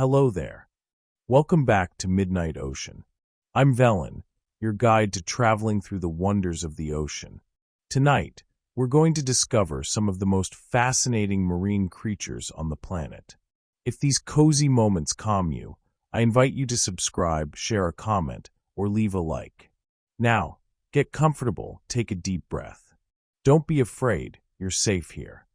Hello there. Welcome back to Midnight Ocean. I'm Velen, your guide to traveling through the wonders of the ocean. Tonight, we're going to discover some of the most fascinating marine creatures on the planet. If these cozy moments calm you, I invite you to subscribe, share a comment, or leave a like. Now, get comfortable, take a deep breath. Don't be afraid, you're safe here.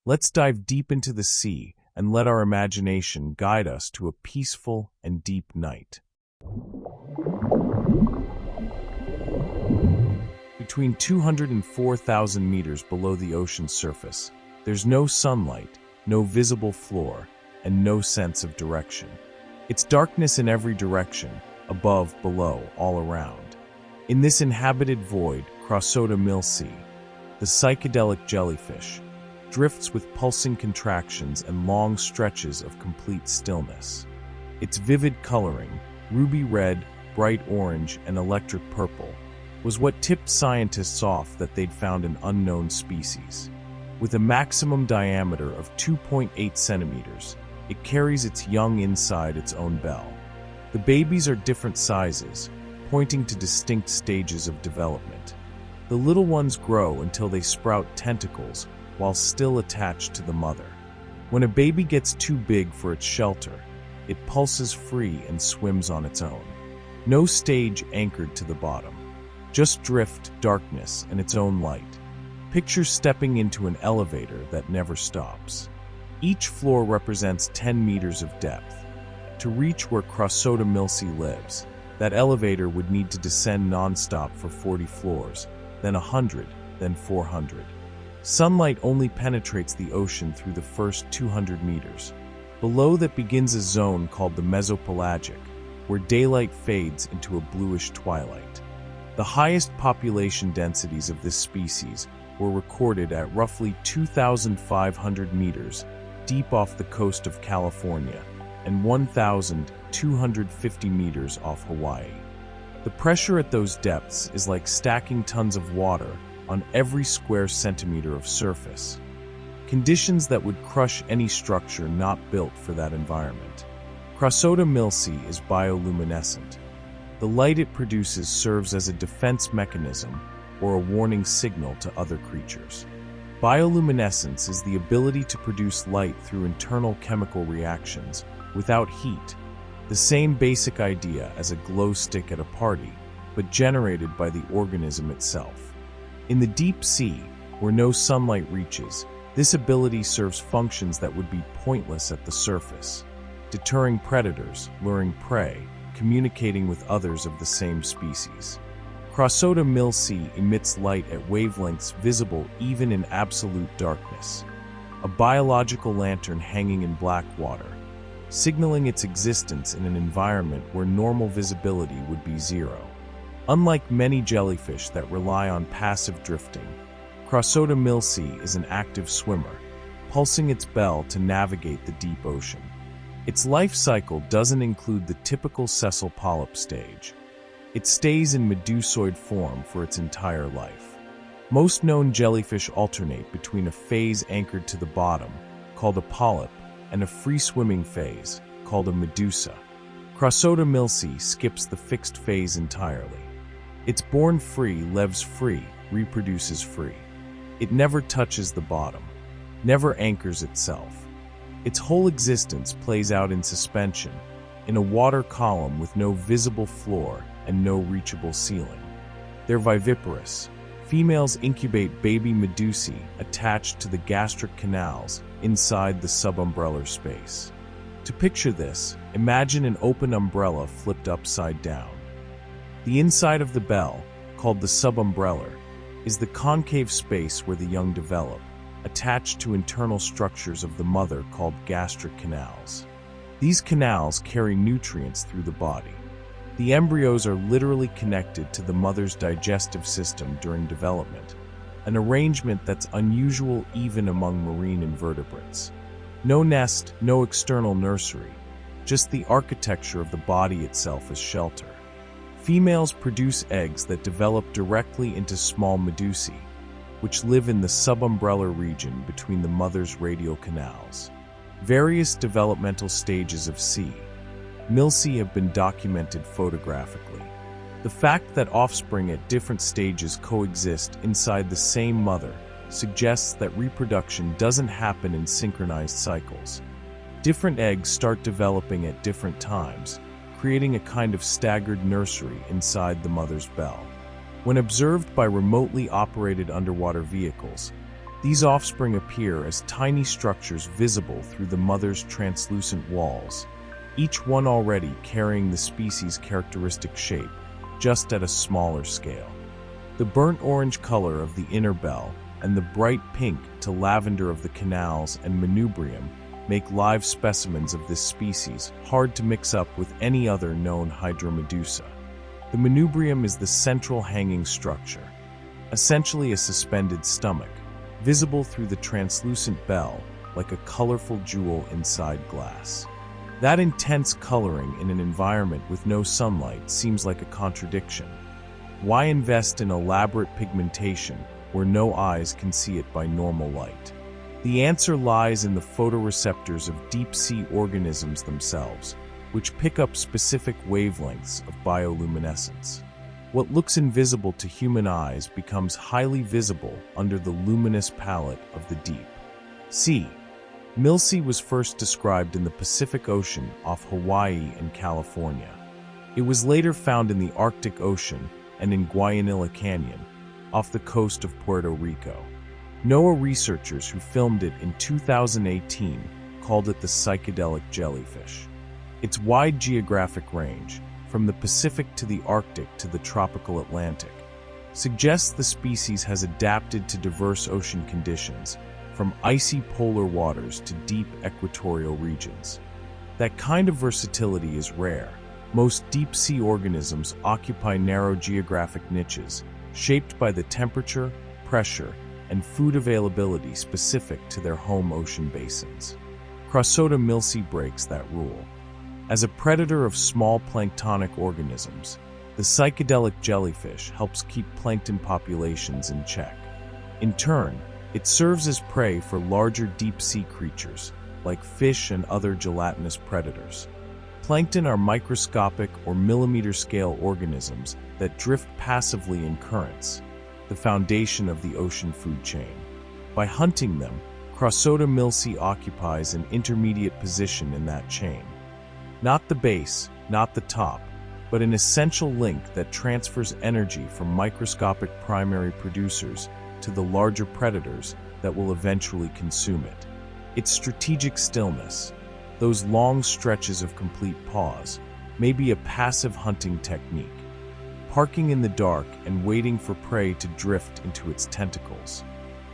Let's dive deep into the sea and let our imagination guide us to a peaceful and deep night. Between 200 and 4,000 meters below the ocean's surface, there's no sunlight, no visible floor, and no sense of direction. It's darkness in every direction, above, below, all around. In this inhabited void, Crossota milsea, the psychedelic jellyfish, drifts with pulsing contractions and long stretches of complete stillness. Its vivid coloring, ruby red, bright orange, and electric purple, was what tipped scientists off that they'd found an unknown species. With a maximum diameter of 2.8 centimeters, it carries its young inside its own bell. The babies are different sizes, pointing to distinct stages of development. The little ones grow until they sprout tentacles while still attached to the mother. When a baby gets too big for its shelter, it pulses free and swims on its own. No stage anchored to the bottom. Just drift, darkness, and its own light. Picture stepping into an elevator that never stops. Each floor represents 10 meters of depth. To reach where Crossota milsea lives, that elevator would need to descend non-stop for 40 floors, then 100, then 400. Sunlight only penetrates the ocean through the first 200 meters. Below that begins a zone called the mesopelagic, where daylight fades into a bluish twilight. The highest population densities of this species were recorded at roughly 2,500 meters deep off the coast of California and 1,250 meters off Hawaii. The pressure at those depths is like stacking tons of water on every square centimeter of surface. Conditions that would crush any structure not built for that environment. Crossota milsea is bioluminescent. The light it produces serves as a defense mechanism or a warning signal to other creatures. Bioluminescence is the ability to produce light through internal chemical reactions without heat, the same basic idea as a glow stick at a party, but generated by the organism itself. In the deep sea, where no sunlight reaches, this ability serves functions that would be pointless at the surface, deterring predators, luring prey, communicating with others of the same species. Crossota milsea emits light at wavelengths visible even in absolute darkness, a biological lantern hanging in black water, signaling its existence in an environment where normal visibility would be zero. Unlike many jellyfish that rely on passive drifting, Crossota milsea is an active swimmer, pulsing its bell to navigate the deep ocean. Its life cycle doesn't include the typical sessile polyp stage. It stays in medusoid form for its entire life. Most known jellyfish alternate between a phase anchored to the bottom, called a polyp, and a free-swimming phase, called a medusa. Crossota milsea skips the fixed phase entirely. It's born free, lives free, reproduces free. It never touches the bottom, never anchors itself. Its whole existence plays out in suspension, in a water column with no visible floor and no reachable ceiling. They're viviparous. Females incubate baby medusae attached to the gastric canals inside the subumbellar space. To picture this, imagine an open umbrella flipped upside down. The inside of the bell, called the subumbellar, is the concave space where the young develop, attached to internal structures of the mother called gastric canals. These canals carry nutrients through the body. The embryos are literally connected to the mother's digestive system during development, an arrangement that's unusual even among marine invertebrates. No nest, no external nursery, just the architecture of the body itself as shelter. Females produce eggs that develop directly into small medusae, which live in the subumbellar region between the mother's radial canals. Various developmental stages of C. milcy have been documented photographically. The fact that offspring at different stages coexist inside the same mother suggests that reproduction doesn't happen in synchronized cycles. Different eggs start developing at different times, creating a kind of staggered nursery inside the mother's bell. When observed by remotely operated underwater vehicles, these offspring appear as tiny structures visible through the mother's translucent walls, each one already carrying the species' characteristic shape, just at a smaller scale. The burnt orange color of the inner bell and the bright pink to lavender of the canals and manubrium make live specimens of this species hard to mix up with any other known hydromedusa. The manubrium is the central hanging structure, essentially a suspended stomach, visible through the translucent bell like a colorful jewel inside glass. That intense coloring in an environment with no sunlight seems like a contradiction. Why invest in elaborate pigmentation where no eyes can see it by normal light? The answer lies in the photoreceptors of deep-sea organisms themselves, which pick up specific wavelengths of bioluminescence. What looks invisible to human eyes becomes highly visible under the luminous palette of the deep. C. milcy was first described in the Pacific Ocean off Hawaii and California. It was later found in the Arctic Ocean and in Guayanilla Canyon, off the coast of Puerto Rico. NOAA researchers who filmed it in 2018 called it the psychedelic jellyfish. Its wide geographic range, from the Pacific to the Arctic to the tropical Atlantic, suggests the species has adapted to diverse ocean conditions, from icy polar waters to deep equatorial regions. That kind of versatility is rare. Most deep-sea organisms occupy narrow geographic niches, shaped by the temperature, pressure, and food availability specific to their home ocean basins. Crossota milcy breaks that rule. As a predator of small planktonic organisms, the psychedelic jellyfish helps keep plankton populations in check. In turn, it serves as prey for larger deep-sea creatures, like fish and other gelatinous predators. Plankton are microscopic or millimeter-scale organisms that drift passively in currents, the foundation of the ocean food chain. By hunting them, Crossota milcy occupies an intermediate position in that chain. Not the base, not the top, but an essential link that transfers energy from microscopic primary producers to the larger predators that will eventually consume it. Its strategic stillness, those long stretches of complete pause, may be a passive hunting technique, parking in the dark and waiting for prey to drift into its tentacles.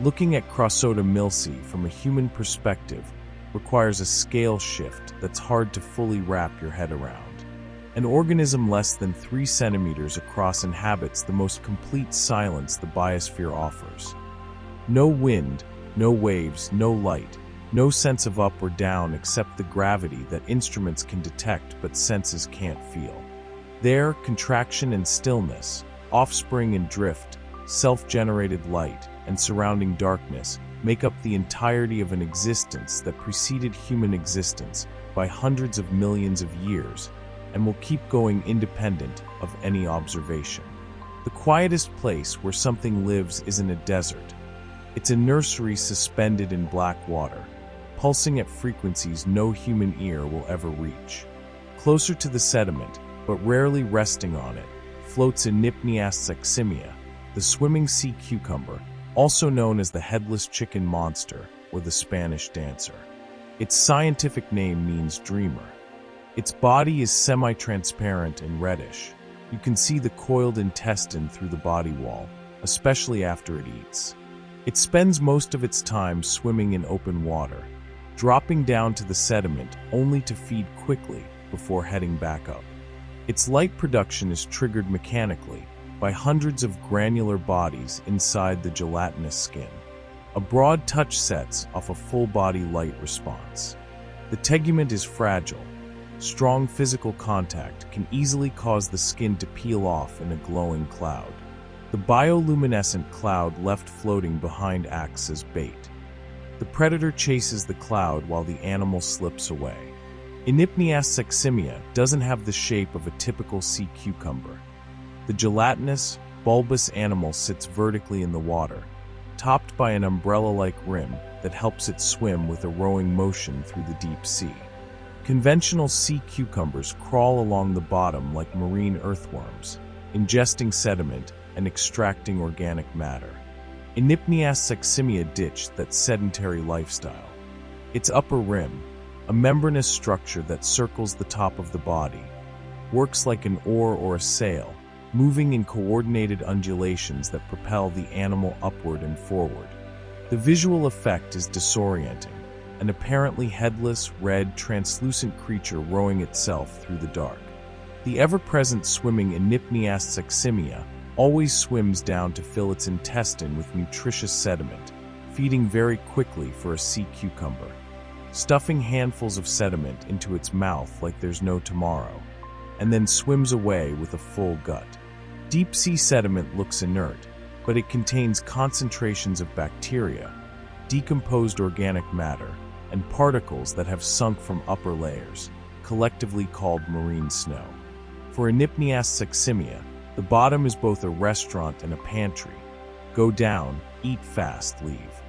Looking at Crossota milcy from a human perspective requires a scale shift that's hard to fully wrap your head around. An organism less than 3 centimeters across inhabits the most complete silence the biosphere offers. No wind, no waves, no light, no sense of up or down except the gravity that instruments can detect but senses can't feel. There, contraction and stillness, offspring and drift, self-generated light, and surrounding darkness make up the entirety of an existence that preceded human existence by hundreds of millions of years and will keep going independent of any observation. The quietest place where something lives isn't a desert. It's a nursery suspended in black water, pulsing at frequencies no human ear will ever reach. Closer to the sediment, but rarely resting on it, floats Enypnias saximia, the swimming sea cucumber, also known as the headless chicken monster or the Spanish dancer. Its scientific name means dreamer. Its body is semi-transparent and reddish. You can see the coiled intestine through the body wall, especially after it eats. It spends most of its time swimming in open water, dropping down to the sediment only to feed quickly before heading back up. Its light production is triggered mechanically by hundreds of granular bodies inside the gelatinous skin. A broad touch sets off a full-body light response. The tegument is fragile. Strong physical contact can easily cause the skin to peel off in a glowing cloud. The bioluminescent cloud left floating behind acts as bait. The predator chases the cloud while the animal slips away. Enypnias seximia doesn't have the shape of a typical sea cucumber. The gelatinous, bulbous animal sits vertically in the water, topped by an umbrella-like rim that helps it swim with a rowing motion through the deep sea. Conventional sea cucumbers crawl along the bottom like marine earthworms, ingesting sediment and extracting organic matter. Enypnias seximia ditched that sedentary lifestyle. Its upper rim, a membranous structure that circles the top of the body, works like an oar or a sail, moving in coordinated undulations that propel the animal upward and forward. The visual effect is disorienting, an apparently headless, red, translucent creature rowing itself through the dark. The ever-present swimming Enypnias seximia always swims down to fill its intestine with nutritious sediment, feeding very quickly for a sea cucumber, stuffing handfuls of sediment into its mouth like there's no tomorrow, and then swims away with a full gut. Deep-sea sediment looks inert, but it contains concentrations of bacteria, decomposed organic matter, and particles that have sunk from upper layers, collectively called marine snow. For Enypnias seximia, the bottom is both a restaurant and a pantry. Go down, eat fast, leave.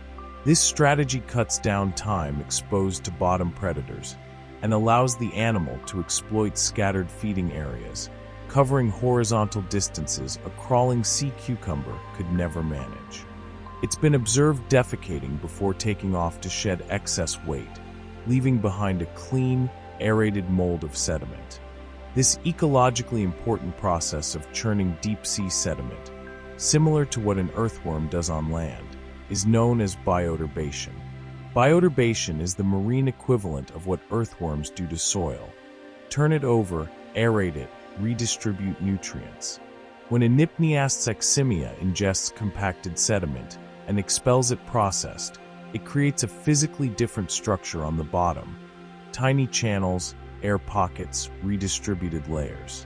This strategy cuts down time exposed to bottom predators and allows the animal to exploit scattered feeding areas, covering horizontal distances a crawling sea cucumber could never manage. It's been observed defecating before taking off to shed excess weight, leaving behind a clean, aerated mold of sediment. This ecologically important process of churning deep-sea sediment, similar to what an earthworm does on land, is known as bioturbation. Bioturbation is the marine equivalent of what earthworms do to soil. Turn it over, aerate it, redistribute nutrients. When Enypnias seximia ingests compacted sediment and expels it processed, it creates a physically different structure on the bottom. Tiny channels, air pockets, redistributed layers.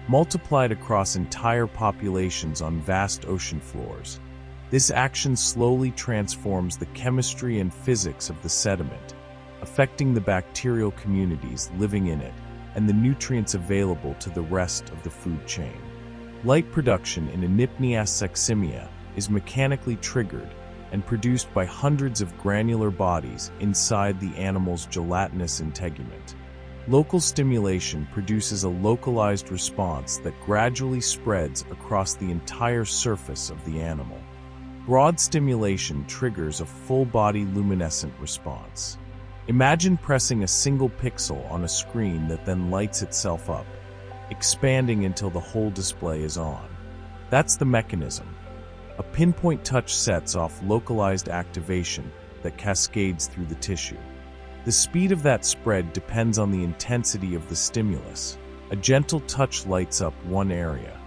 Multiplied across entire populations on vast ocean floors, this action slowly transforms the chemistry and physics of the sediment, affecting the bacterial communities living in it and the nutrients available to the rest of the food chain. Light production in Enypnias seximia is mechanically triggered and produced by hundreds of granular bodies inside the animal's gelatinous integument. Local stimulation produces a localized response that gradually spreads across the entire surface of the animal. Broad stimulation triggers a full-body luminescent response. Imagine pressing a single pixel on a screen that then lights itself up, expanding until the whole display is on. That's the mechanism. A pinpoint touch sets off localized activation that cascades through the tissue. The speed of that spread depends on the intensity of the stimulus. A gentle touch lights up one area.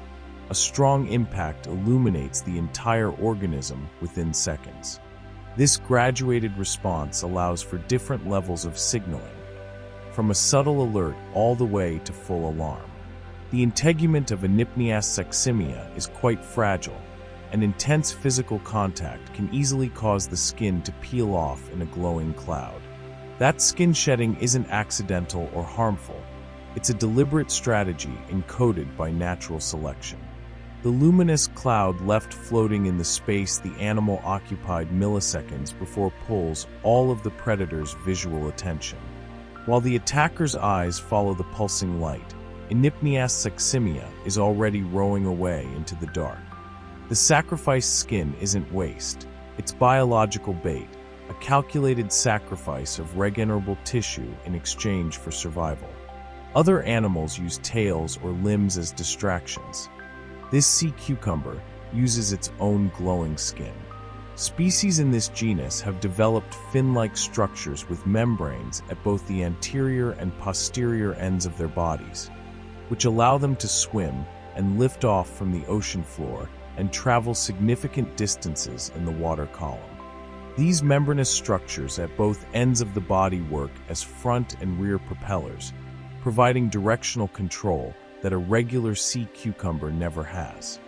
A strong impact illuminates the entire organism within seconds. This graduated response allows for different levels of signaling, from a subtle alert all the way to full alarm. The integument of Enypnias seximia is quite fragile, and intense physical contact can easily cause the skin to peel off in a glowing cloud. That skin shedding isn't accidental or harmful. It's a deliberate strategy encoded by natural selection. The luminous cloud left floating in the space the animal occupied milliseconds before pulls all of the predator's visual attention. While the attacker's eyes follow the pulsing light, Enypnias seximia is already rowing away into the dark. The sacrificed skin isn't waste. It's biological bait, a calculated sacrifice of regenerable tissue in exchange for survival. Other animals use tails or limbs as distractions. This sea cucumber uses its own glowing skin. Species in this genus have developed fin-like structures with membranes at both the anterior and posterior ends of their bodies, which allow them to swim and lift off from the ocean floor and travel significant distances in the water column. These membranous structures at both ends of the body work as front and rear propellers, providing directional control that a regular sea cucumber never has.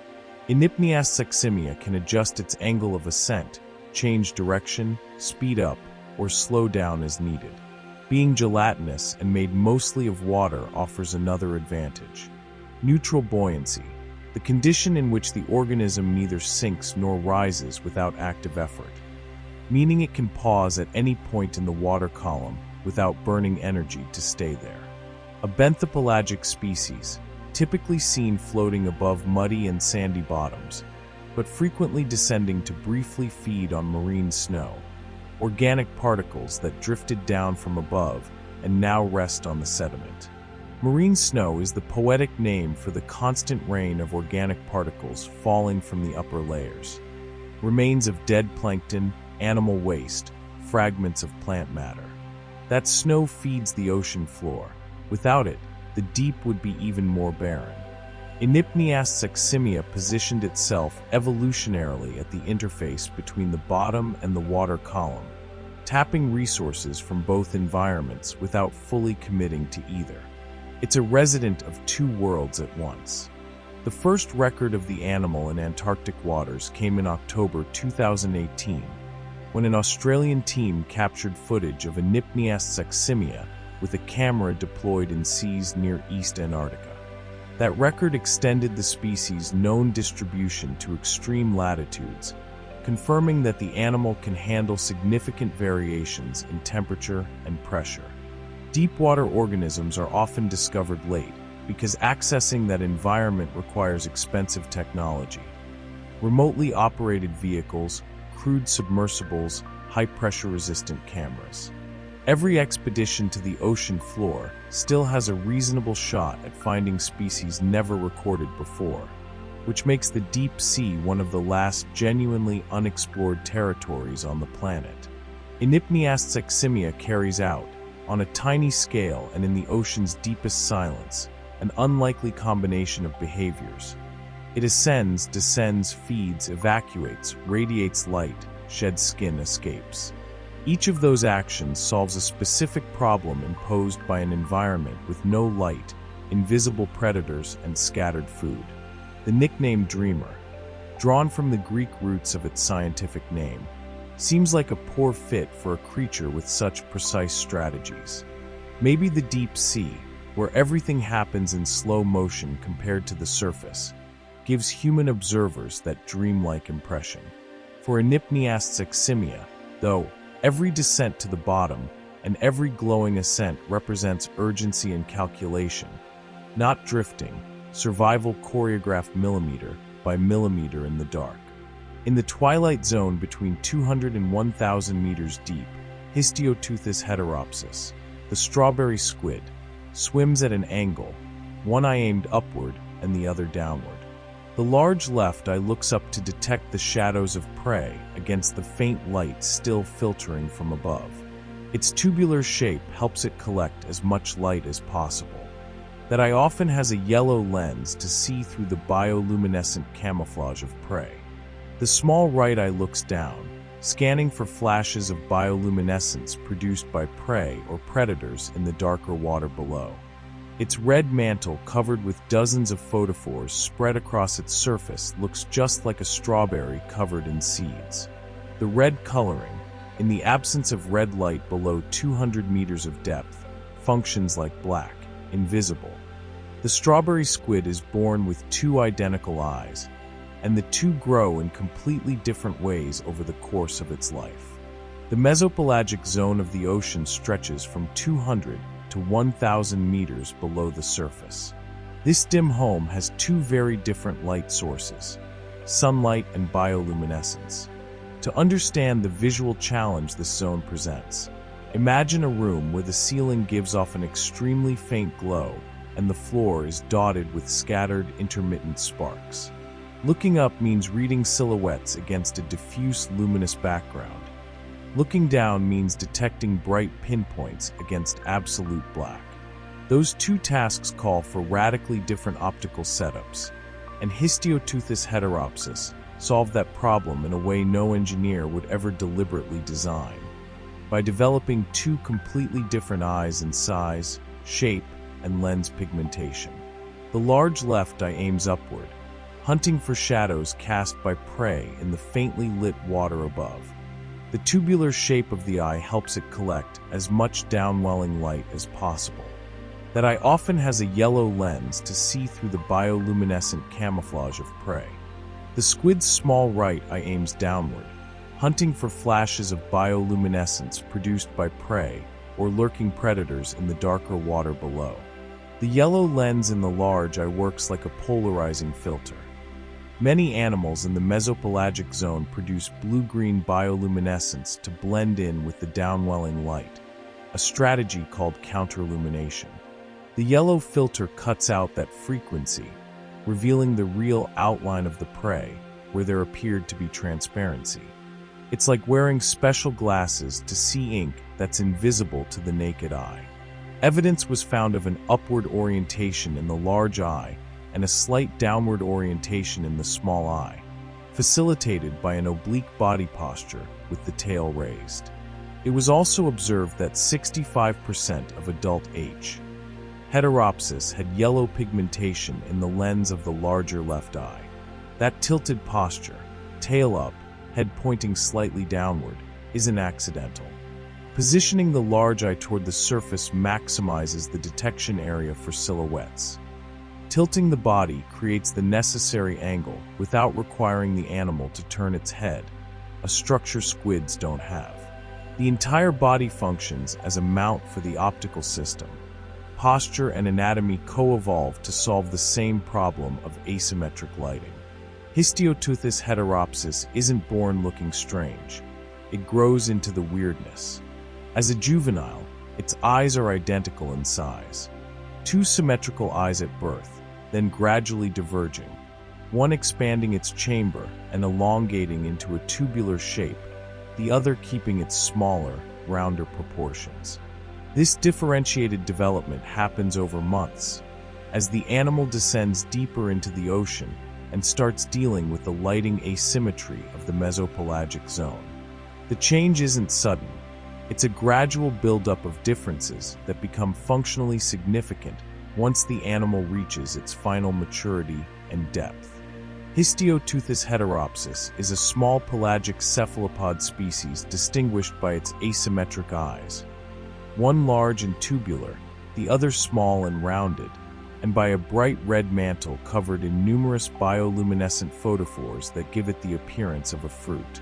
Enypnias seximia can adjust its angle of ascent, change direction, speed up, or slow down as needed. Being gelatinous and made mostly of water offers another advantage: neutral buoyancy, the condition in which the organism neither sinks nor rises without active effort, meaning it can pause at any point in the water column without burning energy to stay there. A benthopelagic species, typically seen floating above muddy and sandy bottoms, but frequently descending to briefly feed on marine snow, organic particles that drifted down from above and now rest on the sediment. Marine snow is the poetic name for the constant rain of organic particles falling from the upper layers. Remains of dead plankton, animal waste, fragments of plant matter. That snow feeds the ocean floor. Without it, the deep would be even more barren. Enypnias saximia positioned itself evolutionarily at the interface between the bottom and the water column, tapping resources from both environments without fully committing to either. It's a resident of two worlds at once. The first record of the animal in Antarctic waters came in October 2018, when an Australian team captured footage of Enypnias saximia with a camera deployed in seas near East Antarctica. That record extended the species' known distribution to extreme latitudes, confirming that the animal can handle significant variations in temperature and pressure. Deepwater organisms are often discovered late because accessing that environment requires expensive technology. Remotely operated vehicles, crewed submersibles, high-pressure resistant cameras. Every expedition to the ocean floor still has a reasonable shot at finding species never recorded before, which makes the deep sea one of the last genuinely unexplored territories on the planet. Enypnias saximia carries out, on a tiny scale and in the ocean's deepest silence, an unlikely combination of behaviors. It ascends, descends, feeds, evacuates, radiates light, sheds skin, escapes. Each of those actions solves a specific problem imposed by an environment with no light, invisible predators, and scattered food. The nickname Dreamer, drawn from the Greek roots of its scientific name, seems like a poor fit for a creature with such precise strategies. Maybe the deep sea, where everything happens in slow motion compared to the surface, gives human observers that dreamlike impression. For Enypnias saximia, though, every descent to the bottom and every glowing ascent represents urgency and calculation, not drifting, survival choreographed millimeter by millimeter in the dark. In the twilight zone between 200 and 1,000 meters deep, Histiotuthis heteropsis, the strawberry squid, swims at an angle, one eye aimed upward and the other downward. The large left eye looks up to detect the shadows of prey against the faint light still filtering from above. Its tubular shape helps it collect as much light as possible. That eye often has a yellow lens to see through the bioluminescent camouflage of prey. The small right eye looks down, scanning for flashes of bioluminescence produced by prey or predators in the darker water below. Its red mantle, covered with dozens of photophores spread across its surface, looks just like a strawberry covered in seeds. The red coloring, in the absence of red light below 200 meters of depth, functions like black, invisible. The strawberry squid is born with two identical eyes, and the two grow in completely different ways over the course of its life. The mesopelagic zone of the ocean stretches from 200 to 1,000 meters below the surface. This dim home has two very different light sources, sunlight and bioluminescence. To understand the visual challenge this zone presents, imagine a room where the ceiling gives off an extremely faint glow and the floor is dotted with scattered, intermittent sparks. Looking up means reading silhouettes against a diffuse, luminous background. Looking down means detecting bright pinpoints against absolute black. Those two tasks call for radically different optical setups, and Histiotuthis heteropsis solved that problem in a way no engineer would ever deliberately design, by developing two completely different eyes in size, shape, and lens pigmentation. The large left eye aims upward, hunting for shadows cast by prey in the faintly lit water above. The tubular shape of the eye helps it collect as much downwelling light as possible. That eye often has a yellow lens to see through the bioluminescent camouflage of prey. The squid's small right eye aims downward, hunting for flashes of bioluminescence produced by prey or lurking predators in the darker water below. The yellow lens in the large eye works like a polarizing filter. Many animals in the mesopelagic zone produce blue-green bioluminescence to blend in with the downwelling light, a strategy called counterlumination. The yellow filter cuts out that frequency, revealing the real outline of the prey where there appeared to be transparency. It's like wearing special glasses to see ink that's invisible to the naked eye. Evidence was found of an upward orientation in the large eye and a slight downward orientation in the small eye, facilitated by an oblique body posture with the tail raised. It was also observed that 65% of adult H. heteropsis had yellow pigmentation in the lens of the larger left eye. That tilted posture, tail up, head pointing slightly downward, isn't accidental. Positioning the large eye toward the surface maximizes the detection area for silhouettes. Tilting the body creates the necessary angle without requiring the animal to turn its head, a structure squids don't have. The entire body functions as a mount for the optical system. Posture and anatomy co-evolve to solve the same problem of asymmetric lighting. Histiotuthis heteropsis isn't born looking strange. It grows into the weirdness. As a juvenile, its eyes are identical in size. Two symmetrical eyes at birth, then gradually diverging, one expanding its chamber and elongating into a tubular shape, the other keeping its smaller, rounder proportions. This differentiated development happens over months, as the animal descends deeper into the ocean and starts dealing with the lighting asymmetry of the mesopelagic zone. The change isn't sudden. It's a gradual buildup of differences that become functionally significant once the animal reaches its final maturity and depth. Histiotuthis heteropsis is a small pelagic cephalopod species distinguished by its asymmetric eyes, one large and tubular, the other small and rounded, and by a bright red mantle covered in numerous bioluminescent photophores that give it the appearance of a fruit.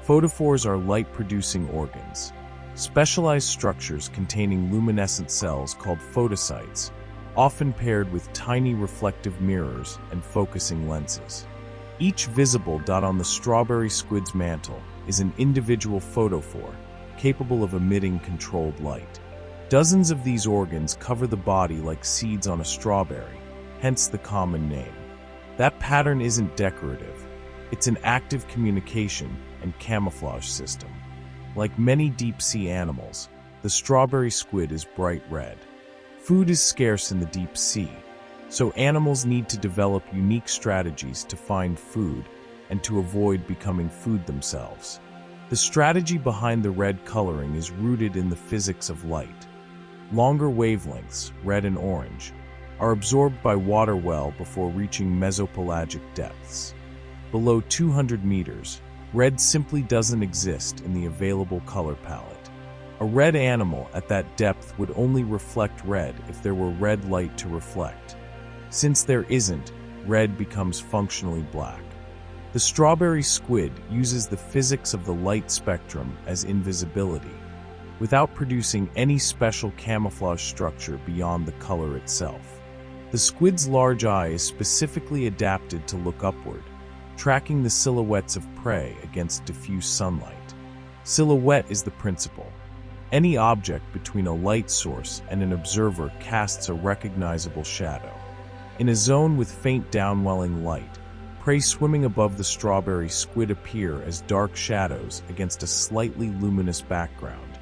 Photophores are light-producing organs, specialized structures containing luminescent cells called photocytes, often paired with tiny reflective mirrors and focusing lenses. Each visible dot on the strawberry squid's mantle is an individual photophore, capable of emitting controlled light. Dozens of these organs cover the body like seeds on a strawberry, hence the common name. That pattern isn't decorative. It's an active communication and camouflage system. Like many deep-sea animals, the strawberry squid is bright red. Food is scarce in the deep sea, so animals need to develop unique strategies to find food and to avoid becoming food themselves. The strategy behind the red coloring is rooted in the physics of light. Longer wavelengths, red and orange, are absorbed by water well before reaching mesopelagic depths. Below 200 meters, red simply doesn't exist in the available color palette. A red animal at that depth would only reflect red if there were red light to reflect. Since there isn't, red becomes functionally black. The strawberry squid uses the physics of the light spectrum as invisibility, without producing any special camouflage structure beyond the color itself. The squid's large eye is specifically adapted to look upward, tracking the silhouettes of prey against diffuse sunlight. Silhouette is the principle. Any object between a light source and an observer casts a recognizable shadow. In a zone with faint downwelling light, prey swimming above the strawberry squid appear as dark shadows against a slightly luminous background,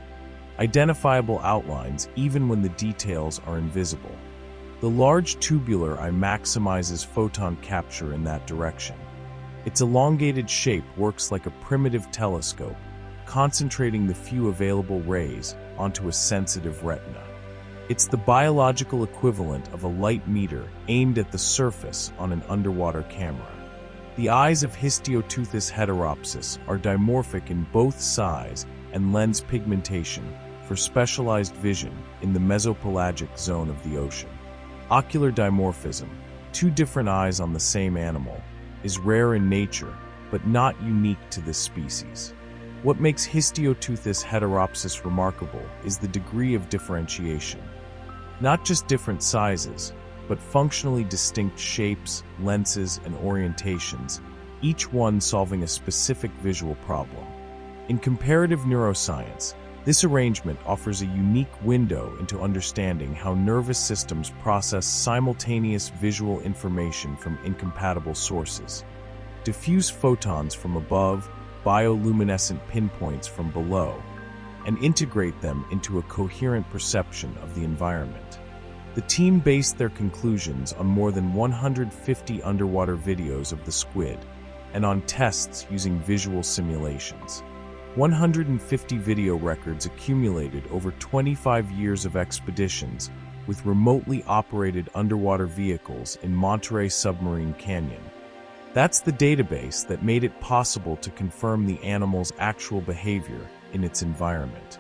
identifiable outlines even when the details are invisible. The large tubular eye maximizes photon capture in that direction. Its elongated shape works like a primitive telescope, concentrating the few available rays onto a sensitive retina. It's the biological equivalent of a light meter aimed at the surface on an underwater camera. The eyes of Histiotuthis heteropsis are dimorphic in both size and lens pigmentation for specialized vision in the mesopelagic zone of the ocean. Ocular dimorphism, two different eyes on the same animal, is rare in nature but not unique to this species. What makes Histiotuthis heteropsis remarkable is the degree of differentiation. Not just different sizes, but functionally distinct shapes, lenses, and orientations, each one solving a specific visual problem. In comparative neuroscience, this arrangement offers a unique window into understanding how nervous systems process simultaneous visual information from incompatible sources. Diffuse photons from above, bioluminescent pinpoints from below, and integrate them into a coherent perception of the environment. The team based their conclusions on more than 150 underwater videos of the squid and on tests using visual simulations. 150 video records accumulated over 25 years of expeditions with remotely operated underwater vehicles in Monterey Submarine Canyon. That's the database that made it possible to confirm the animal's actual behavior in its environment.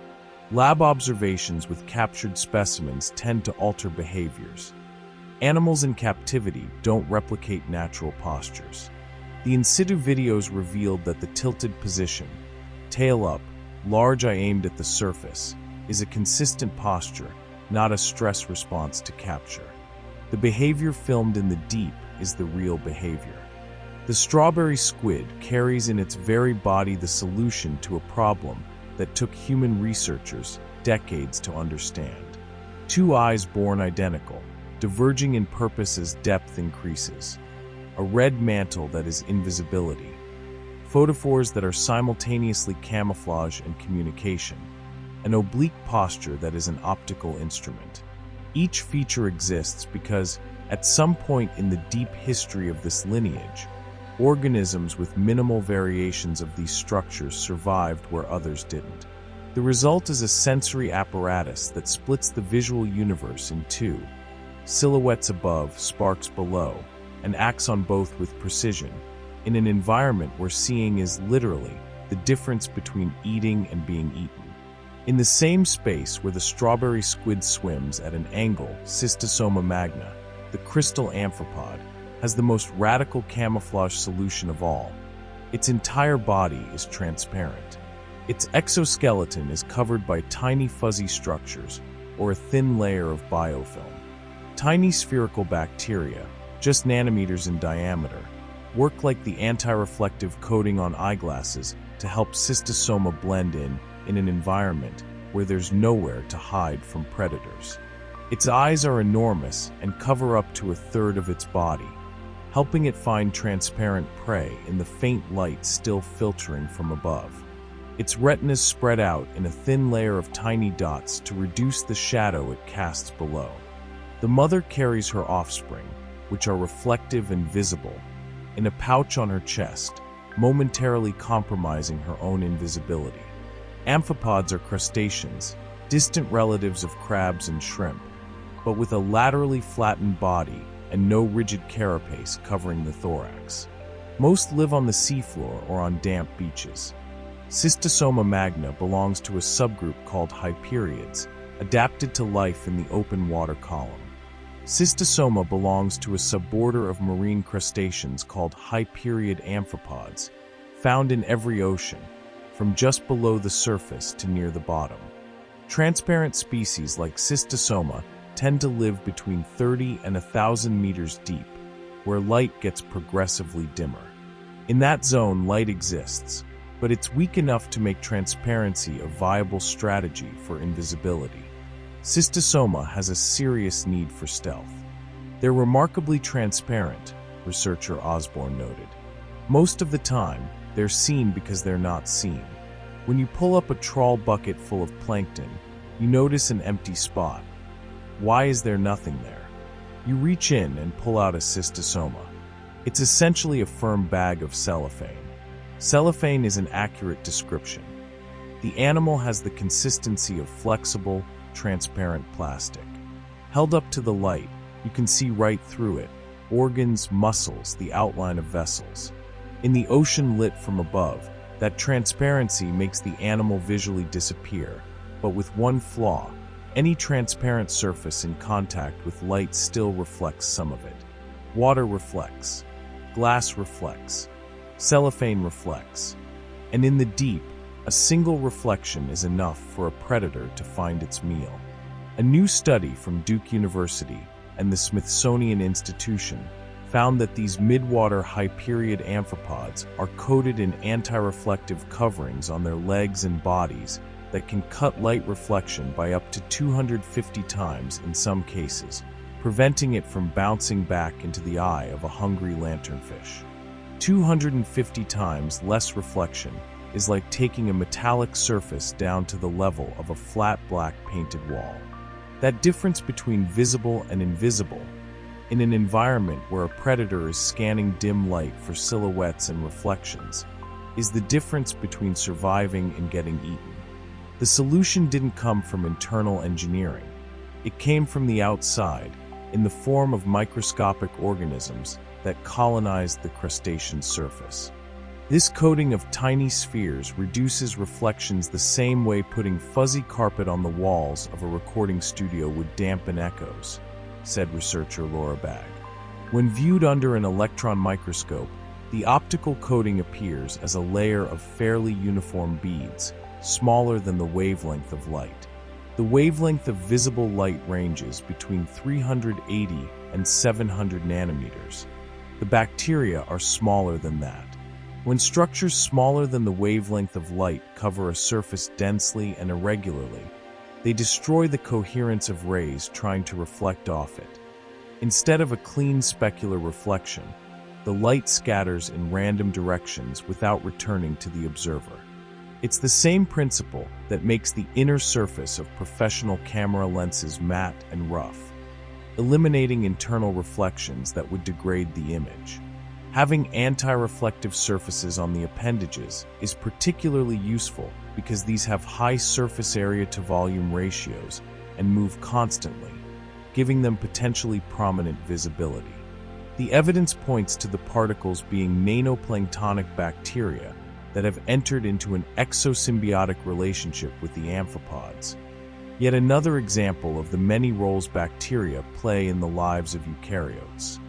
Lab observations with captured specimens tend to alter behaviors. Animals in captivity don't replicate natural postures. The in situ videos revealed that the tilted position, tail up, large eye aimed at the surface, is a consistent posture, not a stress response to capture. The behavior filmed in the deep is the real behavior. The strawberry squid carries in its very body the solution to a problem that took human researchers decades to understand. Two eyes born identical, diverging in purpose as depth increases. A red mantle that is invisibility. Photophores that are simultaneously camouflage and communication. An oblique posture that is an optical instrument. Each feature exists because, at some point in the deep history of this lineage, organisms with minimal variations of these structures survived where others didn't. The result is a sensory apparatus that splits the visual universe in two, silhouettes above, sparks below, and acts on both with precision, in an environment where seeing is literally the difference between eating and being eaten. In the same space where the strawberry squid swims at an angle, Cystosoma magna, the crystal amphipod, has the most radical camouflage solution of all. Its entire body is transparent. Its exoskeleton is covered by tiny fuzzy structures, or a thin layer of biofilm. Tiny spherical bacteria, just nanometers in diameter, work like the anti-reflective coating on eyeglasses to help Cystosoma blend in an environment where there's nowhere to hide from predators. Its eyes are enormous and cover up to a third of its body, helping it find transparent prey in the faint light still filtering from above. Its retinas spread out in a thin layer of tiny dots to reduce the shadow it casts below. The mother carries her offspring, which are reflective and visible, in a pouch on her chest, momentarily compromising her own invisibility. Amphipods are crustaceans, distant relatives of crabs and shrimp, but with a laterally flattened body and no rigid carapace covering the thorax. Most live on the seafloor or on damp beaches. Cystosoma magna belongs to a subgroup called Hyperiids, adapted to life in the open water column. Cystosoma belongs to a suborder of marine crustaceans called Hyperiid amphipods, found in every ocean, from just below the surface to near the bottom. Transparent species like Cystosoma tend to live between 30 and 1,000 meters deep, where light gets progressively dimmer. In that zone, light exists, but it's weak enough to make transparency a viable strategy for invisibility. Cystosoma has a serious need for stealth. They're remarkably transparent, researcher Osborne noted. Most of the time, they're seen because they're not seen. When you pull up a trawl bucket full of plankton, you notice an empty spot. Why is there nothing there? You reach in and pull out a cystosoma. It's essentially a firm bag of cellophane. Cellophane is an accurate description. The animal has the consistency of flexible, transparent plastic. Held up to the light, you can see right through it, organs, muscles, the outline of vessels. In the ocean lit from above, that transparency makes the animal visually disappear, but with one flaw: any transparent surface in contact with light still reflects some of it. Water reflects, glass reflects, cellophane reflects, and in the deep, a single reflection is enough for a predator to find its meal. A new study from Duke University and the Smithsonian Institution found that these midwater high-period amphipods are coated in anti-reflective coverings on their legs and bodies that can cut light reflection by up to 250 times in some cases, preventing it from bouncing back into the eye of a hungry lanternfish. 250 times less reflection is like taking a metallic surface down to the level of a flat black painted wall. That difference between visible and invisible, in an environment where a predator is scanning dim light for silhouettes and reflections, is the difference between surviving and getting eaten. The solution didn't come from internal engineering. It came from the outside, in the form of microscopic organisms that colonized the crustacean surface. This coating of tiny spheres reduces reflections the same way putting fuzzy carpet on the walls of a recording studio would dampen echoes, said researcher Laura Bagg. When viewed under an electron microscope, the optical coating appears as a layer of fairly uniform beads, smaller than the wavelength of light. The wavelength of visible light ranges between 380 and 700 nanometers. The bacteria are smaller than that. When structures smaller than the wavelength of light cover a surface densely and irregularly, they destroy the coherence of rays trying to reflect off it. Instead of a clean specular reflection, the light scatters in random directions without returning to the observer. It's the same principle that makes the inner surface of professional camera lenses matte and rough, eliminating internal reflections that would degrade the image. Having anti-reflective surfaces on the appendages is particularly useful because these have high surface area to volume ratios and move constantly, giving them potentially prominent visibility. The evidence points to the particles being nanoplanktonic bacteria that have entered into an exosymbiotic relationship with the amphipods. Yet another example of the many roles bacteria play in the lives of eukaryotes.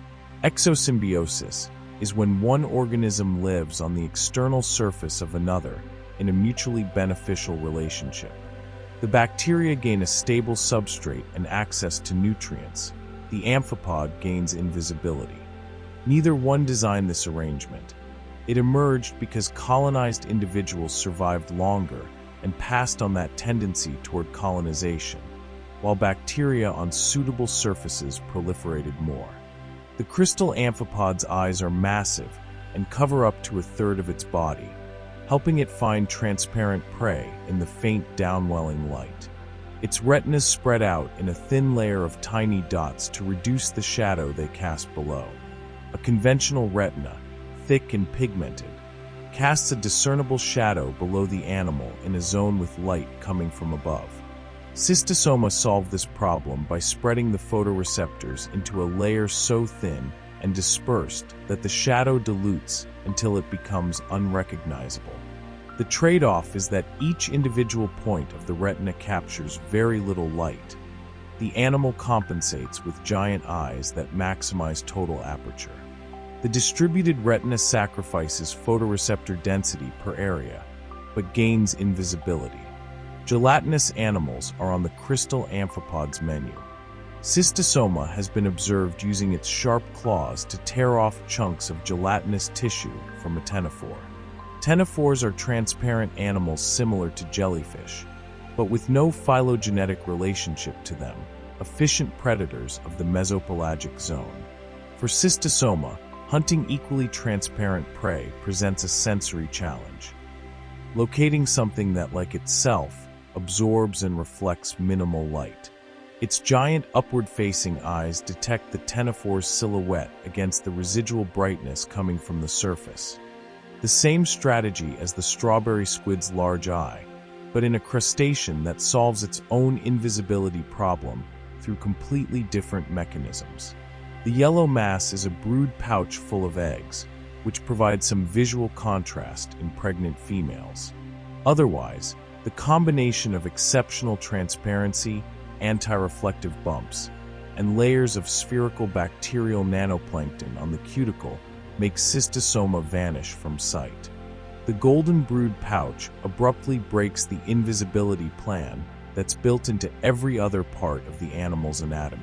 Exosymbiosis is when one organism lives on the external surface of another in a mutually beneficial relationship. The bacteria gain a stable substrate and access to nutrients. The amphipod gains invisibility. Neither one designed this arrangement. It emerged because colonized individuals survived longer and passed on that tendency toward colonization, while bacteria on suitable surfaces proliferated more. The crystal amphipod's eyes are massive and cover up to a third of its body, helping it find transparent prey in the faint downwelling light. Its retinas spread out in a thin layer of tiny dots to reduce the shadow they cast below. A conventional retina, thick and pigmented, casts a discernible shadow below the animal in a zone with light coming from above. Cystosoma solved this problem by spreading the photoreceptors into a layer so thin and dispersed that the shadow dilutes until it becomes unrecognizable. The trade-off is that each individual point of the retina captures very little light. The animal compensates with giant eyes that maximize total aperture. The distributed retina sacrifices photoreceptor density per area, but gains invisibility. Gelatinous animals are on the crystal amphipod's menu. Cystosoma has been observed using its sharp claws to tear off chunks of gelatinous tissue from a ctenophore. Ctenophores are transparent animals similar to jellyfish, but with no phylogenetic relationship to them, efficient predators of the mesopelagic zone. For Cystosoma, hunting equally transparent prey presents a sensory challenge. Locating something that, like itself, absorbs and reflects minimal light. Its giant upward-facing eyes detect the ctenophore's silhouette against the residual brightness coming from the surface. The same strategy as the strawberry squid's large eye, but in a crustacean that solves its own invisibility problem through completely different mechanisms. The yellow mass is a brood pouch full of eggs, which provides some visual contrast in pregnant females. Otherwise, the combination of exceptional transparency, anti-reflective bumps, and layers of spherical bacterial nanoplankton on the cuticle makes Cystosoma vanish from sight. The golden brood pouch abruptly breaks the invisibility plan that's built into every other part of the animal's anatomy.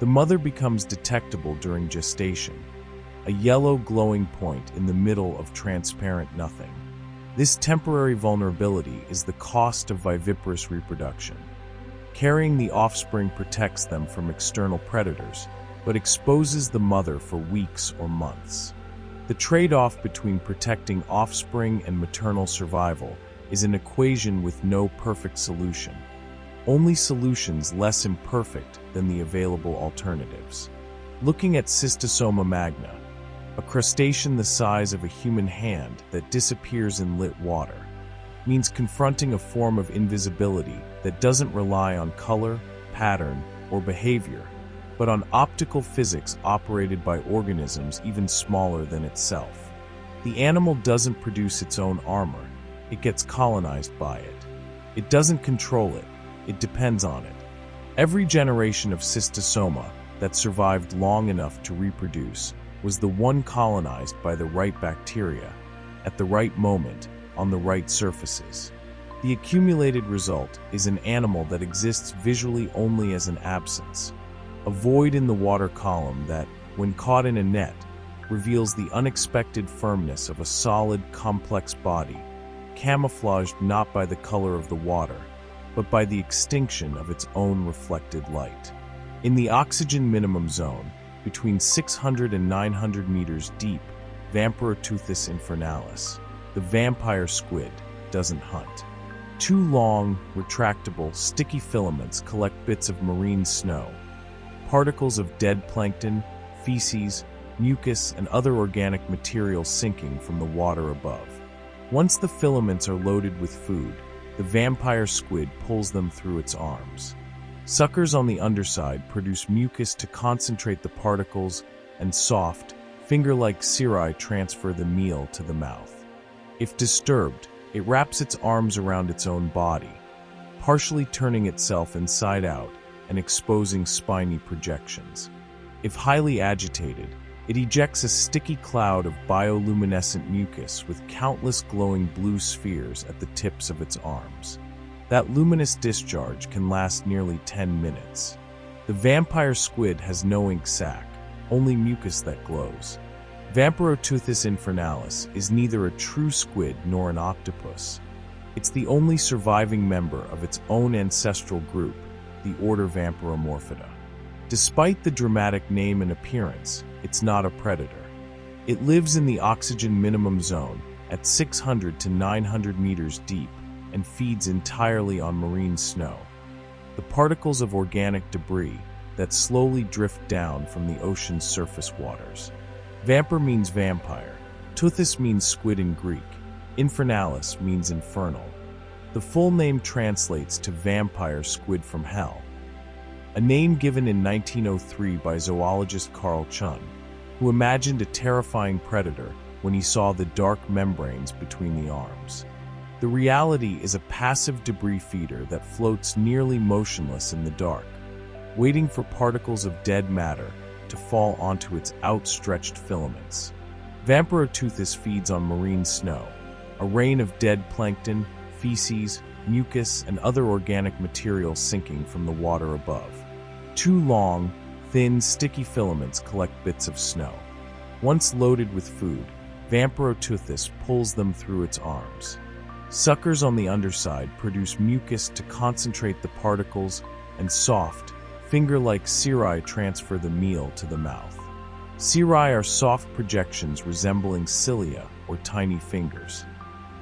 The mother becomes detectable during gestation, a yellow glowing point in the middle of transparent nothing. This temporary vulnerability is the cost of viviparous reproduction. Carrying the offspring protects them from external predators, but exposes the mother for weeks or months. The trade-off between protecting offspring and maternal survival is an equation with no perfect solution, only solutions less imperfect than the available alternatives. Looking at Cystosoma magna, a crustacean the size of a human hand that disappears in lit water, means confronting a form of invisibility that doesn't rely on color, pattern, or behavior, but on optical physics operated by organisms even smaller than itself. The animal doesn't produce its own armor, it gets colonized by it. It doesn't control it, it depends on it. Every generation of Cystosoma that survived long enough to reproduce was the one colonized by the right bacteria, at the right moment, on the right surfaces. The accumulated result is an animal that exists visually only as an absence, a void in the water column that, when caught in a net, reveals the unexpected firmness of a solid, complex body, camouflaged not by the color of the water, but by the extinction of its own reflected light. In the oxygen minimum zone, between 600 and 900 meters deep, Vampiroteuthis infernalis, the vampire squid, doesn't hunt. Two long, retractable, sticky filaments collect bits of marine snow, particles of dead plankton, feces, mucus, and other organic material sinking from the water above. Once the filaments are loaded with food, the vampire squid pulls them through its arms. Suckers on the underside produce mucus to concentrate the particles, and soft, finger-like cirri transfer the meal to the mouth. If disturbed, it wraps its arms around its own body, partially turning itself inside out and exposing spiny projections. If highly agitated, it ejects a sticky cloud of bioluminescent mucus with countless glowing blue spheres at the tips of its arms. That luminous discharge can last nearly 10 minutes. The vampire squid has no ink sac, only mucus that glows. Vampiroteuthis infernalis is neither a true squid nor an octopus. It's the only surviving member of its own ancestral group, the order Vampiromorphidae. Despite the dramatic name and appearance, it's not a predator. It lives in the oxygen minimum zone at 600 to 900 meters deep and feeds entirely on marine snow, the particles of organic debris that slowly drift down from the ocean's surface waters. Vampir means vampire, teuthis means squid in Greek, infernalis means infernal. The full name translates to vampire squid from hell, a name given in 1903 by zoologist Carl Chun, who imagined a terrifying predator when he saw the dark membranes between the arms. The reality is a passive debris feeder that floats nearly motionless in the dark, waiting for particles of dead matter to fall onto its outstretched filaments. Vampiroteuthis feeds on marine snow, a rain of dead plankton, feces, mucus, and other organic material sinking from the water above. Two long, thin, sticky filaments collect bits of snow. Once loaded with food, Vampiroteuthis pulls them through its arms. Suckers on the underside produce mucus to concentrate the particles, and soft, finger-like cirri transfer the meal to the mouth. Cirri are soft projections resembling cilia or tiny fingers.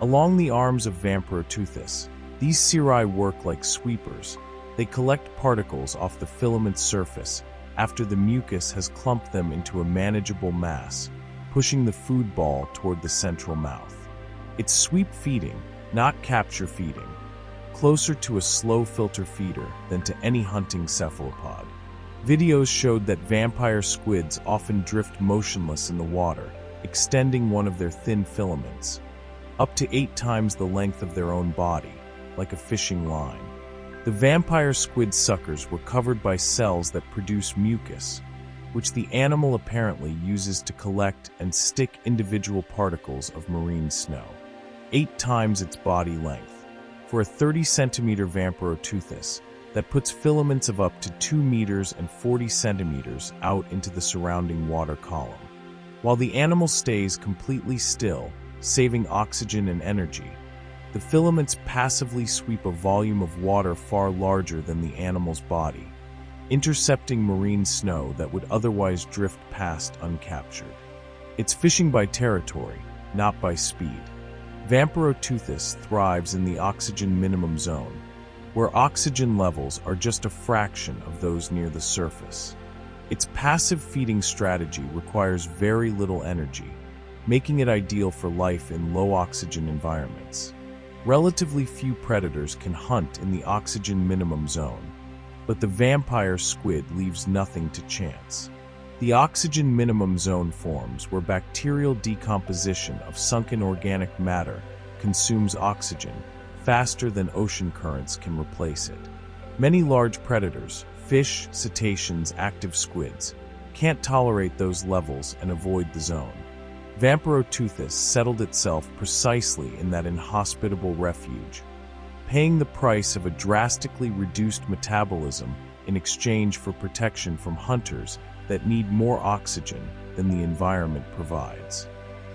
Along the arms of Vampiroteuthis, these cirri work like sweepers. They collect particles off the filament's surface after the mucus has clumped them into a manageable mass, pushing the food ball toward the central mouth. It's sweep feeding, not capture feeding, closer to a slow filter feeder than to any hunting cephalopod. Videos showed that vampire squids often drift motionless in the water, extending one of their thin filaments, up to 8 times the length of their own body, like a fishing line. The vampire squid suckers were covered by cells that produce mucus, which the animal apparently uses to collect and stick individual particles of marine snow. 8 times its body length. For a 30-centimeter Vamparoteuthis, that puts filaments of up to 2 meters and 40 centimeters out into the surrounding water column. While the animal stays completely still, saving oxygen and energy, the filaments passively sweep a volume of water far larger than the animal's body, intercepting marine snow that would otherwise drift past uncaptured. It's fishing by territory, not by speed. Vamparoteuthis thrives in the oxygen minimum zone, where oxygen levels are just a fraction of those near the surface. Its passive feeding strategy requires very little energy, making it ideal for life in low-oxygen environments. Relatively few predators can hunt in the oxygen minimum zone, but the vampire squid leaves nothing to chance. The oxygen minimum zone forms where bacterial decomposition of sunken organic matter consumes oxygen faster than ocean currents can replace it. Many large predators, fish, cetaceans, active squids, can't tolerate those levels and avoid the zone. Vamparoteuthis settled itself precisely in that inhospitable refuge, paying the price of a drastically reduced metabolism in exchange for protection from hunters that need more oxygen than the environment provides.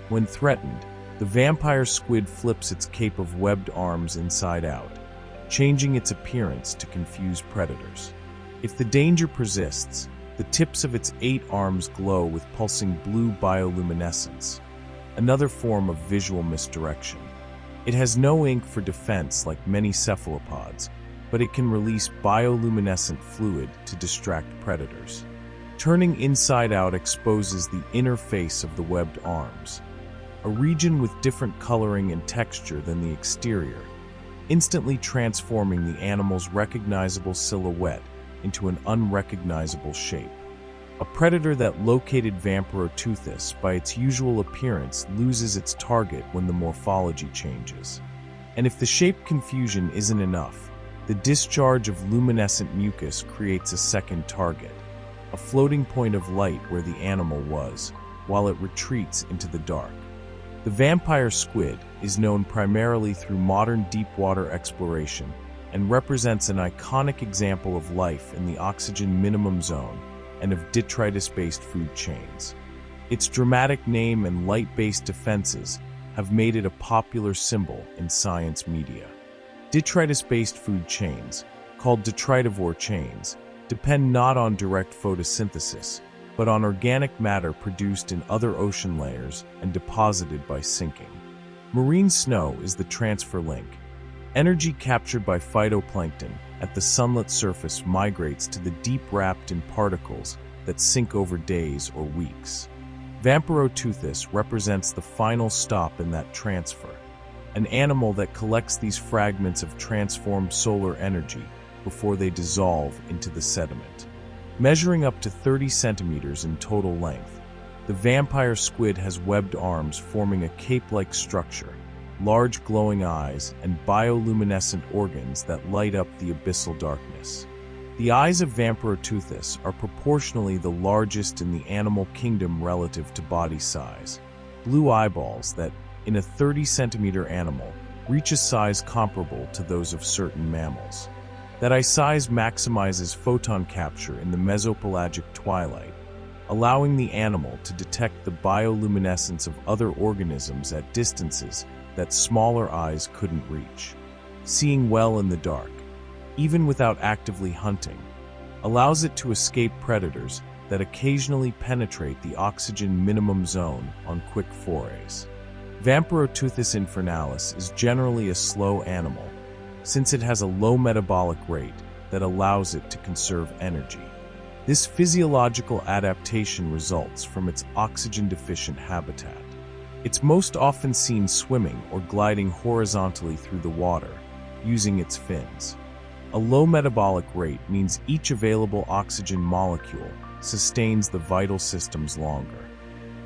When threatened, the vampire squid flips its cape of webbed arms inside out, changing its appearance to confuse predators. If the danger persists, the tips of its 8 arms glow with pulsing blue bioluminescence, another form of visual misdirection. It has no ink for defense like many cephalopods, but it can release bioluminescent fluid to distract predators. Turning inside out exposes the inner face of the webbed arms, a region with different coloring and texture than the exterior, instantly transforming the animal's recognizable silhouette into an unrecognizable shape. A predator that located Vamparoteuthis by its usual appearance loses its target when the morphology changes. And if the shape confusion isn't enough, the discharge of luminescent mucus creates a second target, a floating point of light where the animal was, while it retreats into the dark. The vampire squid is known primarily through modern deep-water exploration and represents an iconic example of life in the oxygen minimum zone and of detritus-based food chains. Its dramatic name and light-based defenses have made it a popular symbol in science media. Detritus-based food chains, called detritivore chains, depend not on direct photosynthesis, but on organic matter produced in other ocean layers and deposited by sinking. Marine snow is the transfer link. Energy captured by phytoplankton at the sunlit surface migrates to the deep wrapped in particles that sink over days or weeks. Vamparoteuthis represents the final stop in that transfer, an animal that collects these fragments of transformed solar energy before they dissolve into the sediment. Measuring up to 30 centimeters in total length, the vampire squid has webbed arms forming a cape-like structure, large glowing eyes, and bioluminescent organs that light up the abyssal darkness. The eyes of Vamparoteuthis are proportionally the largest in the animal kingdom relative to body size. Blue eyeballs that, in a 30-centimeter animal, reach a size comparable to those of certain mammals. That eye size maximizes photon capture in the mesopelagic twilight, allowing the animal to detect the bioluminescence of other organisms at distances that smaller eyes couldn't reach. Seeing well in the dark, even without actively hunting, allows it to escape predators that occasionally penetrate the oxygen minimum zone on quick forays. Vamparoteuthis infernalis is generally a slow animal, since it has a low metabolic rate that allows it to conserve energy. This physiological adaptation results from its oxygen-deficient habitat. It's most often seen swimming or gliding horizontally through the water, using its fins. A low metabolic rate means each available oxygen molecule sustains the vital systems longer.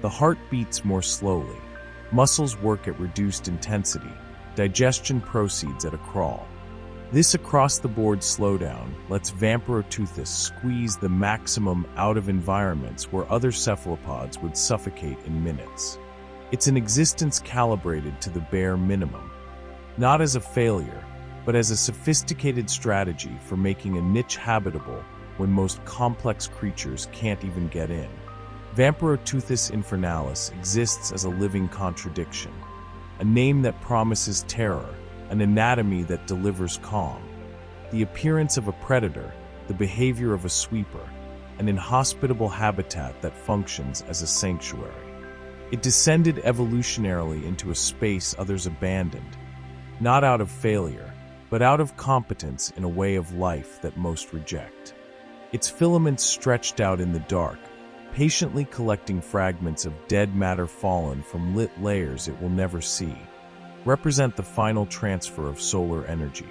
The heart beats more slowly. Muscles work at reduced intensity. Digestion proceeds at a crawl. This across-the-board slowdown lets Vamperoteuthis squeeze the maximum out of environments where other cephalopods would suffocate in minutes. It's an existence calibrated to the bare minimum, not as a failure, but as a sophisticated strategy for making a niche habitable when most complex creatures can't even get in. Vamperoteuthis infernalis exists as a living contradiction, a name that promises terror, an anatomy that delivers calm, the appearance of a predator, the behavior of a sweeper, an inhospitable habitat that functions as a sanctuary. It descended evolutionarily into a space others abandoned, not out of failure, but out of competence in a way of life that most reject. Its filaments stretched out in the dark, patiently collecting fragments of dead matter fallen from lit layers it will never see, represent the final transfer of solar energy.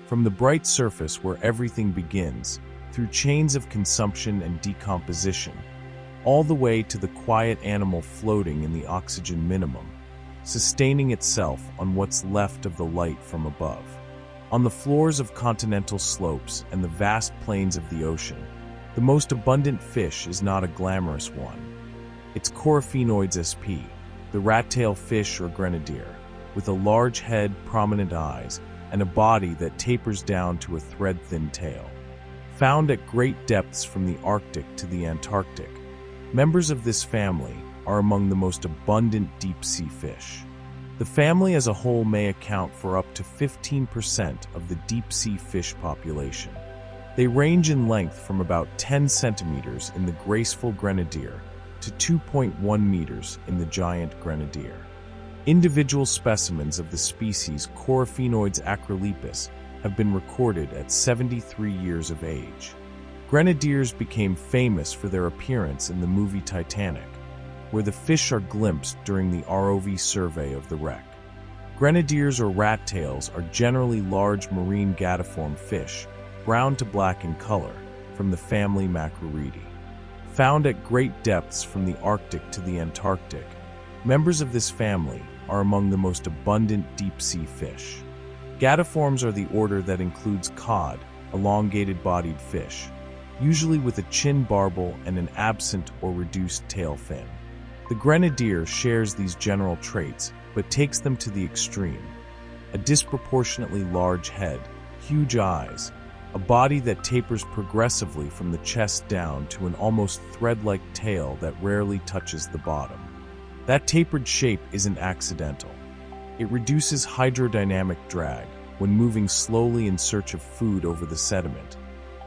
From the bright surface where everything begins, through chains of consumption and decomposition, all the way to the quiet animal floating in the oxygen minimum, sustaining itself on what's left of the light from above. On the floors of continental slopes and the vast plains of the ocean, the most abundant fish is not a glamorous one. It's Coryphenoides sp, the rat-tail fish or grenadier, with a large head, prominent eyes, and a body that tapers down to a thread-thin tail. Found at great depths from the Arctic to the Antarctic, members of this family are among the most abundant deep-sea fish. The family as a whole may account for up to 15% of the deep-sea fish population. They range in length from about 10 centimeters in the graceful grenadier to 2.1 meters in the giant grenadier. Individual specimens of the species Coryphenoides acrolepis have been recorded at 73 years of age. Grenadiers became famous for their appearance in the movie Titanic, where the fish are glimpsed during the ROV survey of the wreck. Grenadiers or rat-tails are generally large marine gadiform fish, brown to black in color, from the family Macroridae. Found at great depths from the Arctic to the Antarctic, members of this family are among the most abundant deep-sea fish. Gadiforms are the order that includes cod, elongated-bodied fish, usually with a chin barbel and an absent or reduced tail fin. The grenadier shares these general traits, but takes them to the extreme. A disproportionately large head, huge eyes, a body that tapers progressively from the chest down to an almost thread-like tail that rarely touches the bottom. That tapered shape isn't accidental. It reduces hydrodynamic drag when moving slowly in search of food over the sediment,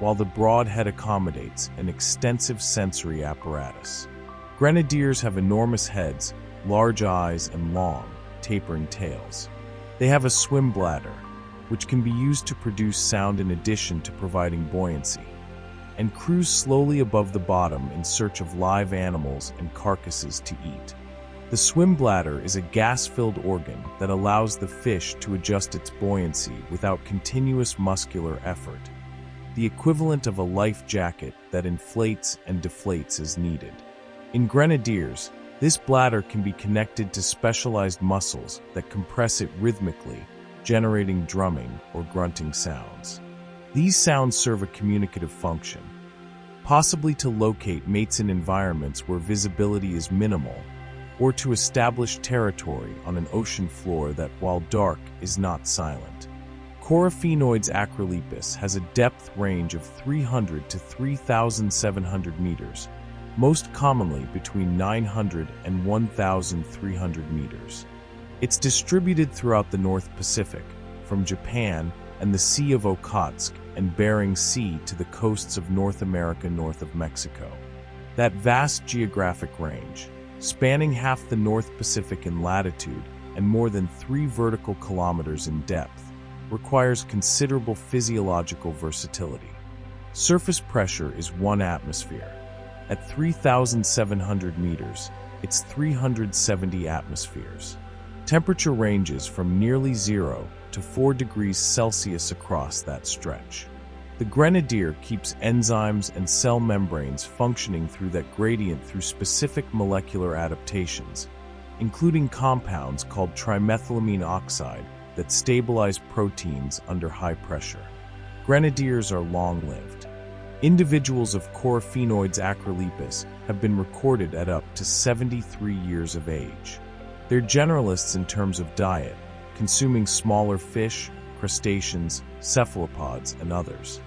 while the broad head accommodates an extensive sensory apparatus. Grenadiers have enormous heads, large eyes, and long, tapering tails. They have a swim bladder, which can be used to produce sound in addition to providing buoyancy, and cruise slowly above the bottom in search of live animals and carcasses to eat. The swim bladder is a gas-filled organ that allows the fish to adjust its buoyancy without continuous muscular effort, the equivalent of a life jacket that inflates and deflates as needed. In grenadiers, this bladder can be connected to specialized muscles that compress it rhythmically, generating drumming or grunting sounds. These sounds serve a communicative function, possibly to locate mates in environments where visibility is minimal, or to establish territory on an ocean floor that, while dark, is not silent. Coryphenoides acrolepis has a depth range of 300 to 3,700 meters, most commonly between 900 and 1,300 meters. It's distributed throughout the North Pacific, from Japan and the Sea of Okhotsk and Bering Sea to the coasts of North America north of Mexico. That vast geographic range, spanning half the North Pacific in latitude and more than 3 vertical kilometers in depth, requires considerable physiological versatility. Surface pressure is 1 atmosphere. At 3,700 meters, it's 370 atmospheres. Temperature ranges from nearly 0 to 4 degrees Celsius across that stretch. The grenadier keeps enzymes and cell membranes functioning through that gradient through specific molecular adaptations, including compounds called trimethylamine oxide that stabilize proteins under high pressure. Grenadiers are long-lived. Individuals of Coryphaenoides acrolepis have been recorded at up to 73 years of age. They're generalists in terms of diet, consuming smaller fish, crustaceans, cephalopods, and others.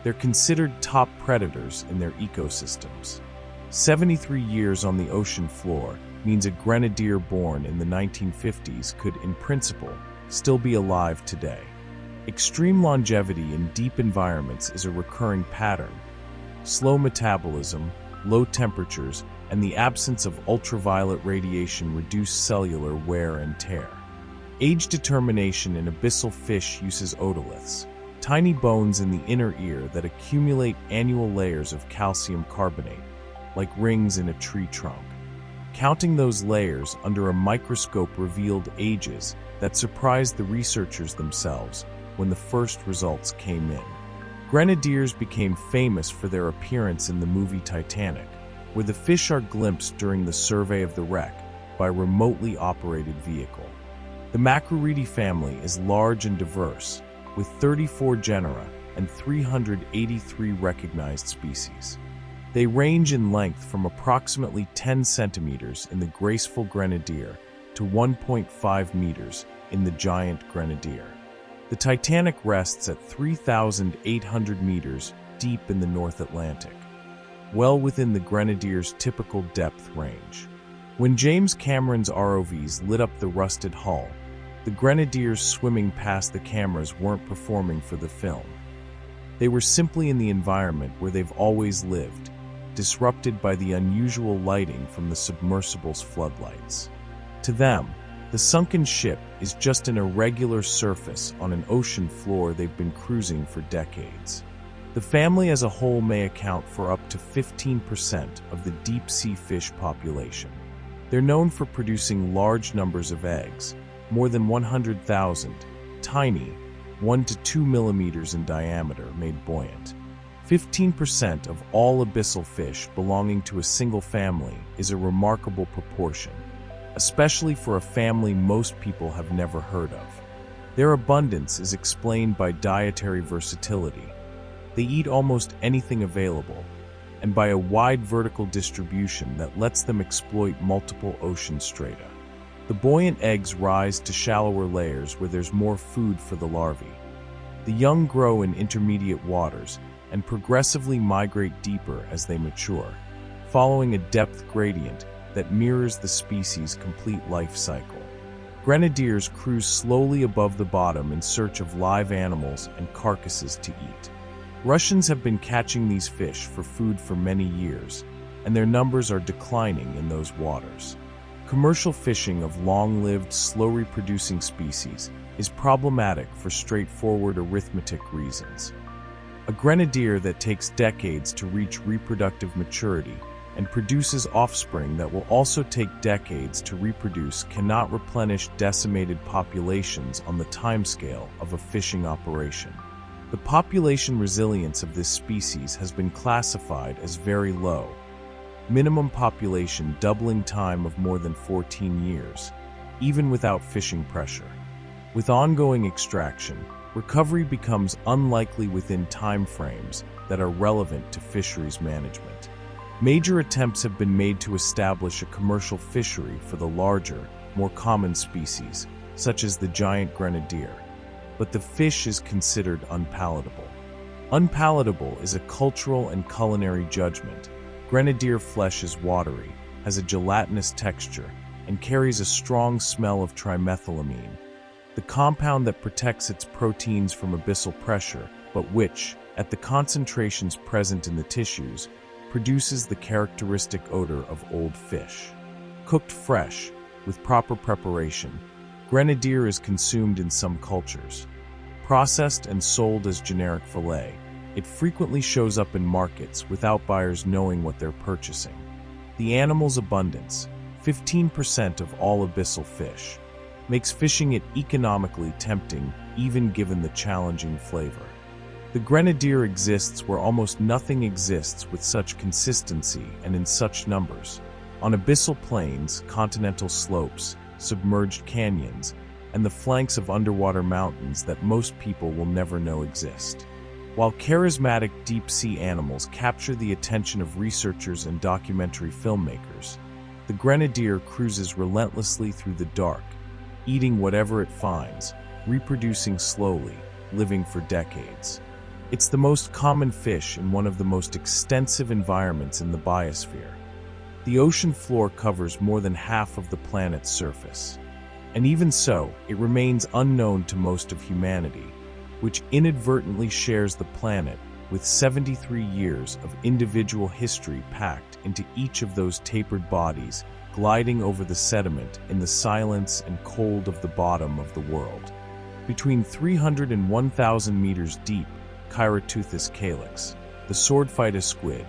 They're considered top predators in their ecosystems. 73 years on the ocean floor means a grenadier born in the 1950s could, in principle, still be alive today. Extreme longevity in deep environments is a recurring pattern. Slow metabolism, low temperatures, and the absence of ultraviolet radiation reduce cellular wear and tear. Age determination in abyssal fish uses otoliths, tiny bones in the inner ear that accumulate annual layers of calcium carbonate, like rings in a tree trunk. Counting those layers under a microscope revealed ages that surprised the researchers themselves when the first results came in. Grenadiers became famous for their appearance in the movie Titanic, where the fish are glimpsed during the survey of the wreck by a remotely operated vehicle. The Macruridae family is large and diverse, with 34 genera and 383 recognized species. They range in length from approximately 10 centimeters in the graceful grenadier to 1.5 meters in the giant grenadier. The Titanic rests at 3,800 meters deep in the North Atlantic, well within the grenadier's typical depth range. When James Cameron's ROVs lit up the rusted hull, the grenadiers swimming past the cameras weren't performing for the film. They were simply in the environment where they've always lived, disrupted by the unusual lighting from the submersible's floodlights. To them, the sunken ship is just an irregular surface on an ocean floor they've been cruising for decades. The family as a whole may account for up to 15% of the deep-sea fish population. They're known for producing large numbers of eggs, more than 100,000, tiny, 1 to 2 millimeters in diameter, made buoyant. 15% of all abyssal fish belonging to a single family is a remarkable proportion, especially for a family most people have never heard of. Their abundance is explained by dietary versatility. They eat almost anything available, and by a wide vertical distribution that lets them exploit multiple ocean strata. The buoyant eggs rise to shallower layers where there's more food for the larvae. The young grow in intermediate waters and progressively migrate deeper as they mature, following a depth gradient that mirrors the species' complete life cycle. Grenadiers cruise slowly above the bottom in search of live animals and carcasses to eat. Russians have been catching these fish for food for many years, and their numbers are declining in those waters. Commercial fishing of long-lived, slow-reproducing species is problematic for straightforward arithmetic reasons. A grenadier that takes decades to reach reproductive maturity and produces offspring that will also take decades to reproduce cannot replenish decimated populations on the timescale of a fishing operation. The population resilience of this species has been classified as very low, minimum population doubling time of more than 14 years, even without fishing pressure. With ongoing extraction, recovery becomes unlikely within time frames that are relevant to fisheries management. Major attempts have been made to establish a commercial fishery for the larger, more common species, such as the giant grenadier, but the fish is considered unpalatable. Unpalatable is a cultural and culinary judgment. Grenadier flesh is watery, has a gelatinous texture, and carries a strong smell of trimethylamine, the compound that protects its proteins from abyssal pressure, but which, at the concentrations present in the tissues, produces the characteristic odor of old fish. Cooked fresh, with proper preparation, grenadier is consumed in some cultures. Processed and sold as generic fillet, it frequently shows up in markets without buyers knowing what they're purchasing. The animal's abundance, 15% of all abyssal fish, makes fishing it economically tempting even given the challenging flavor. The grenadier exists where almost nothing exists with such consistency and in such numbers. On abyssal plains, continental slopes, submerged canyons, and the flanks of underwater mountains that most people will never know exist. While charismatic deep-sea animals capture the attention of researchers and documentary filmmakers, the grenadier cruises relentlessly through the dark, eating whatever it finds, reproducing slowly, living for decades. It's the most common fish in one of the most extensive environments in the biosphere. The ocean floor covers more than half of the planet's surface. And even so, it remains unknown to most of humanity, which inadvertently shares the planet with 73 years of individual history packed into each of those tapered bodies, gliding over the sediment in the silence and cold of the bottom of the world. Between 300 and 1,000 meters deep, Chiroteuthis calyx, the swordfighter squid,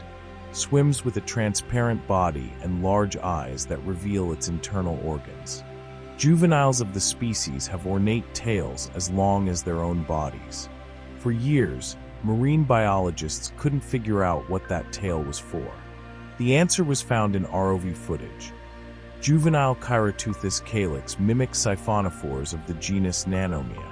swims with a transparent body and large eyes that reveal its internal organs. Juveniles of the species have ornate tails as long as their own bodies. For years, marine biologists couldn't figure out what that tail was for. The answer was found in ROV footage. Juvenile Chiroteuthis calyx mimic siphonophores of the genus Nanomia.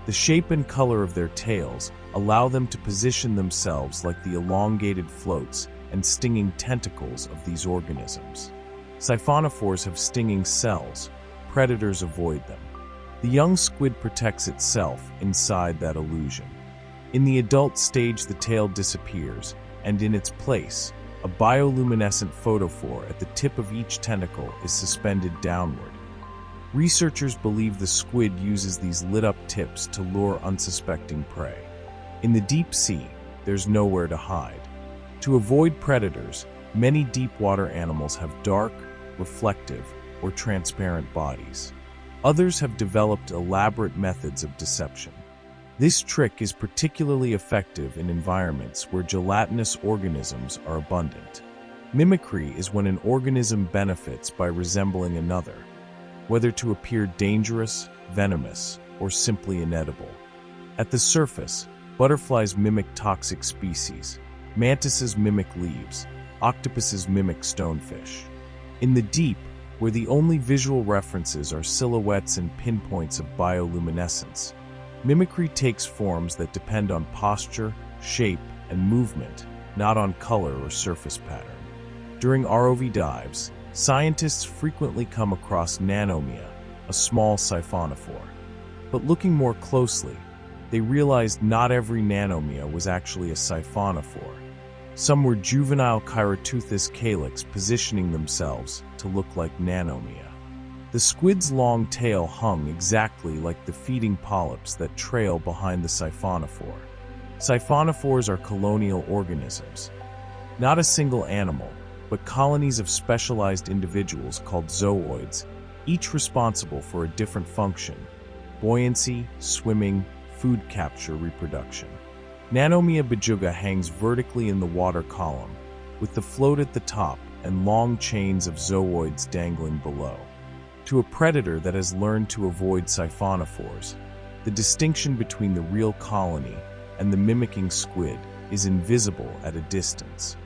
The shape and color of their tails allow them to position themselves like the elongated floats and stinging tentacles of these organisms. Siphonophores have stinging cells. Predators avoid them. The young squid protects itself inside that illusion. In the adult stage, the tail disappears, and in its place, a bioluminescent photophore at the tip of each tentacle is suspended downward. Researchers believe the squid uses these lit-up tips to lure unsuspecting prey. In the deep sea, there's nowhere to hide. To avoid predators, many deep-water animals have dark, reflective, or transparent bodies. Others have developed elaborate methods of deception. This trick is particularly effective in environments where gelatinous organisms are abundant. Mimicry is when an organism benefits by resembling another, whether to appear dangerous, venomous, or simply inedible. At the surface, butterflies mimic toxic species, mantises mimic leaves, octopuses mimic stonefish. In the deep, where the only visual references are silhouettes and pinpoints of bioluminescence, mimicry takes forms that depend on posture, shape, and movement, not on color or surface pattern. During ROV dives, scientists frequently come across Nanomia, a small siphonophore. But looking more closely, they realized not every Nanomia was actually a siphonophore. Some were juvenile Chiroteuthis calyx positioning themselves to look like Nanomia. The squid's long tail hung exactly like the feeding polyps that trail behind the siphonophore. Siphonophores are colonial organisms. Not a single animal, but colonies of specialized individuals called zooids, each responsible for a different function: buoyancy, swimming, food capture, reproduction. Nanomia bejuga hangs vertically in the water column, with the float at the top and long chains of zooids dangling below. To a predator that has learned to avoid siphonophores, the distinction between the real colony and the mimicking squid is invisible at a distance.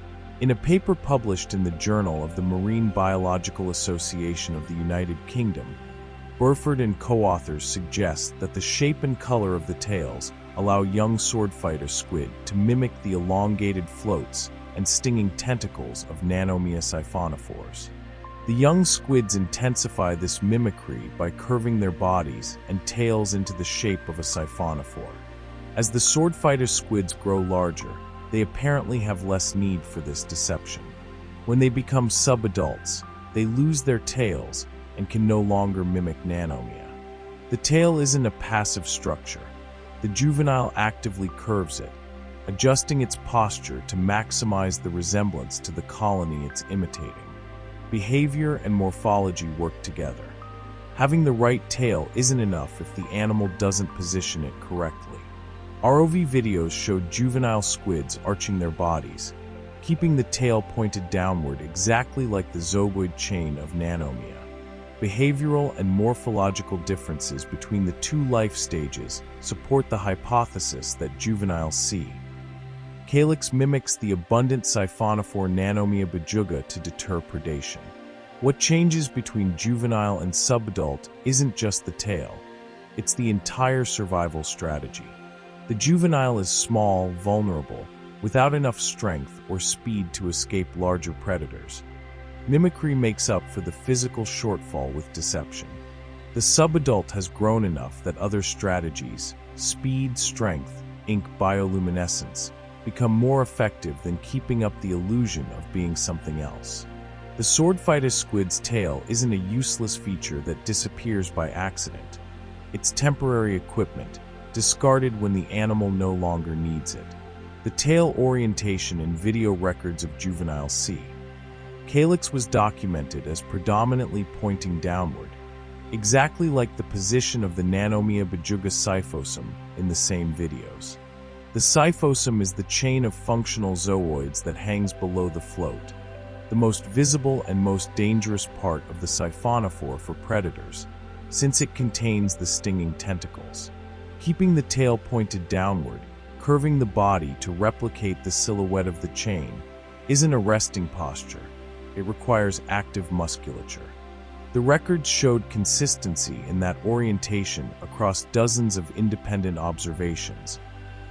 In a paper published in the Journal of the Marine Biological Association of the United Kingdom, Burford and co-authors suggest that the shape and color of the tails allow young swordfighter squid to mimic the elongated floats and stinging tentacles of Nanomia siphonophores. The young squids intensify this mimicry by curving their bodies and tails into the shape of a siphonophore. As the swordfighter squids grow larger, they apparently have less need for this deception. When they become subadults, they lose their tails and can no longer mimic Nanomia. The tail isn't a passive structure. The juvenile actively curves it, adjusting its posture to maximize the resemblance to the colony it's imitating. Behavior and morphology work together. Having the right tail isn't enough if the animal doesn't position it correctly. ROV videos showed juvenile squids arching their bodies, keeping the tail pointed downward exactly like the zooid chain of Nanomia. behavioral and morphological differences between the two life stages support the hypothesis that juveniles see. Calyx mimics the abundant siphonophore Nanomia bejuga to deter predation. What changes between juvenile and subadult isn't just the tail, it's the entire survival strategy. The juvenile is small, vulnerable, without enough strength or speed to escape larger predators. Mimicry makes up for the physical shortfall with deception. The subadult has grown enough that other strategies, speed, strength, ink, bioluminescence, become more effective than keeping up the illusion of being something else. The swordfighter squid's tail isn't a useless feature that disappears by accident. It's temporary equipment, discarded when the animal no longer needs it. The tail orientation in video records of juveniles see. Calyx was documented as predominantly pointing downward, exactly like the position of the Nanomia bejuga scyphosome in the same videos. The scyphosome is the chain of functional zooids that hangs below the float, the most visible and most dangerous part of the siphonophore for predators, since it contains the stinging tentacles. Keeping the tail pointed downward, curving the body to replicate the silhouette of the chain, isn't a resting posture. It requires active musculature. The records showed consistency in that orientation across dozens of independent observations,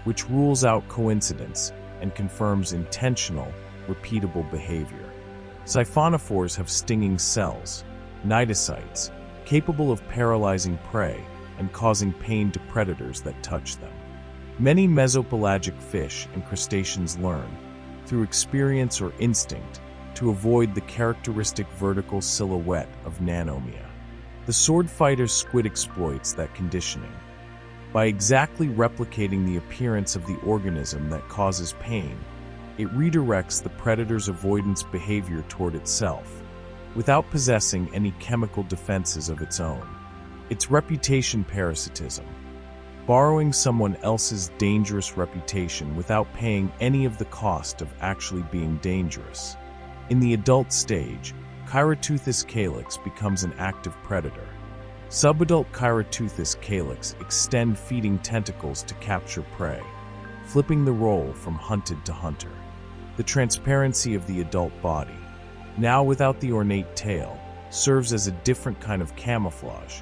which rules out coincidence and confirms intentional, repeatable behavior. Siphonophores have stinging cells, cnidocytes, capable of paralyzing prey and causing pain to predators that touch them. Many mesopelagic fish and crustaceans learn, through experience or instinct, to avoid the characteristic vertical silhouette of Nanomia. The swordfighter squid exploits that conditioning. By exactly replicating the appearance of the organism that causes pain, it redirects the predator's avoidance behavior toward itself, without possessing any chemical defenses of its own. It's reputation parasitism, borrowing someone else's dangerous reputation without paying any of the cost of actually being dangerous. In the adult stage, Chiroteuthis calyx becomes an active predator. Subadult Chiroteuthis calyx extend feeding tentacles to capture prey, flipping the role from hunted to hunter. The transparency of the adult body, now without the ornate tail, serves as a different kind of camouflage.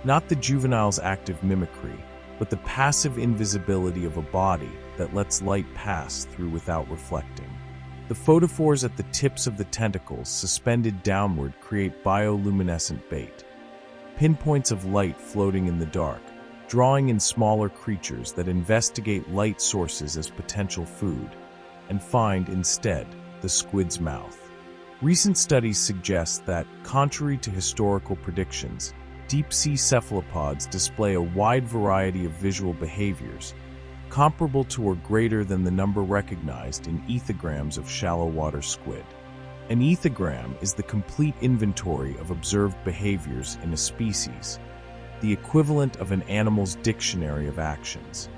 Not the juvenile's active mimicry, but the passive invisibility of a body that lets light pass through without reflecting. The photophores at the tips of the tentacles suspended downward create bioluminescent bait, pinpoints of light floating in the dark, drawing in smaller creatures that investigate light sources as potential food, and find instead the squid's mouth. Recent studies suggest that, contrary to historical predictions, deep-sea cephalopods display a wide variety of visual behaviors, comparable to or greater than the number recognized in ethograms of shallow-water squid. An ethogram is the complete inventory of observed behaviors in a species, the equivalent of an animal's dictionary of actions.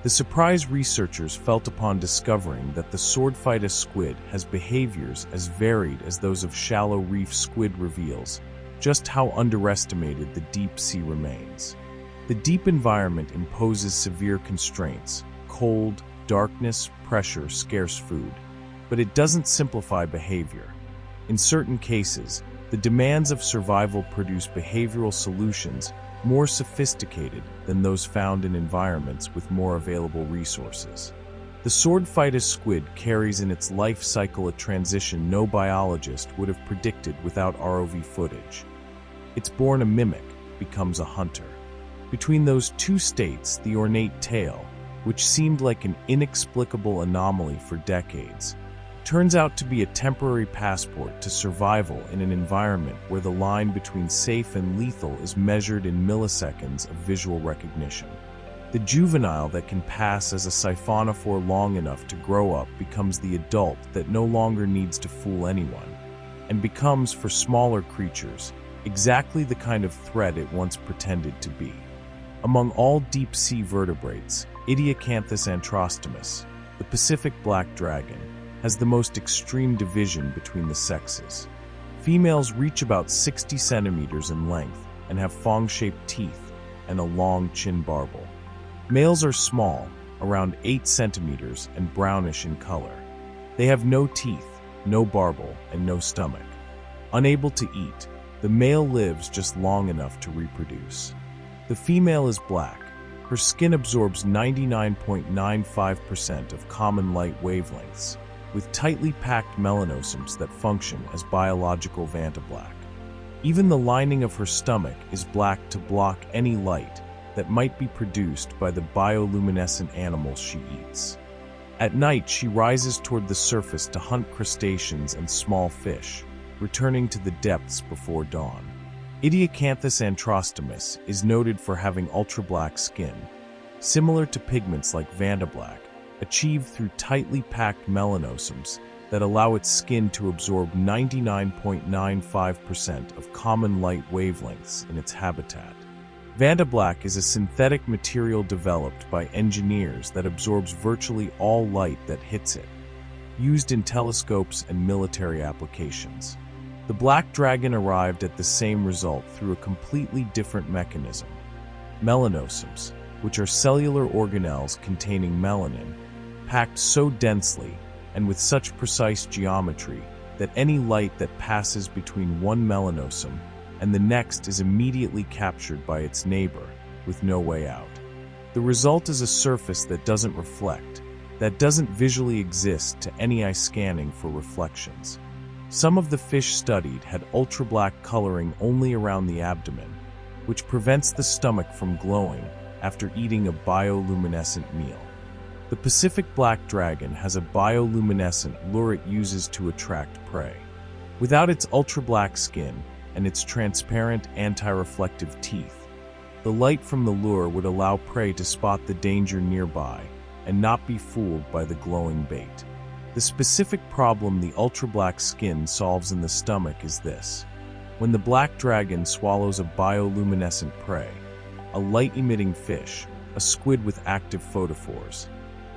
The surprise researchers felt upon discovering that the swordfighter squid has behaviors as varied as those of shallow reef squid reveals just how underestimated the deep sea remains. The deep environment imposes severe constraints: cold, darkness, pressure, scarce food. But it doesn't simplify behavior. In certain cases, the demands of survival produce behavioral solutions more sophisticated than those found in environments with more available resources. The swordfighter squid carries in its life cycle a transition no biologist would have predicted without ROV footage. It's born a mimic, becomes a hunter. Between those two states, the ornate tail, which seemed like an inexplicable anomaly for decades, turns out to be a temporary passport to survival in an environment where the line between safe and lethal is measured in milliseconds of visual recognition. The juvenile that can pass as a siphonophore long enough to grow up becomes the adult that no longer needs to fool anyone, and becomes, for smaller creatures, exactly the kind of threat it once pretended to be. Among all deep-sea vertebrates, Idiocanthus antrostomus, the Pacific black dragon, has the most extreme division between the sexes. Females reach about 60 centimeters in length and have fong-shaped teeth and a long chin barbel. Males are small, around 8 centimeters, and brownish in color. They have no teeth, no barbel, and no stomach. Unable to eat, the male lives just long enough to reproduce. The female is black. Her skin absorbs 99.95% of common light wavelengths, with tightly packed melanosomes that function as biological vantablack. Even the lining of her stomach is black to block any light that might be produced by the bioluminescent animals she eats. At night, she rises toward the surface to hunt crustaceans and small fish, returning to the depths before dawn. Idiocanthus antrostomus is noted for having ultra-black skin, similar to pigments like vantablack, achieved through tightly packed melanosomes that allow its skin to absorb 99.95% of common light wavelengths in its habitat. Vantablack is a synthetic material developed by engineers that absorbs virtually all light that hits it, used in telescopes and military applications. The black dragon arrived at the same result through a completely different mechanism. Melanosomes, which are cellular organelles containing melanin, packed so densely and with such precise geometry that any light that passes between one melanosome and the next is immediately captured by its neighbor, with no way out. The result is a surface that doesn't reflect, that doesn't visually exist to any eye scanning for reflections. Some of the fish studied had ultra-black coloring only around the abdomen, which prevents the stomach from glowing after eating a bioluminescent meal. The Pacific black dragon has a bioluminescent lure it uses to attract prey. Without its ultra-black skin and its transparent anti-reflective teeth, the light from the lure would allow prey to spot the danger nearby and not be fooled by the glowing bait. The specific problem the ultra-black skin solves in the stomach is this. When the black dragon swallows a bioluminescent prey, a light-emitting fish, a squid with active photophores,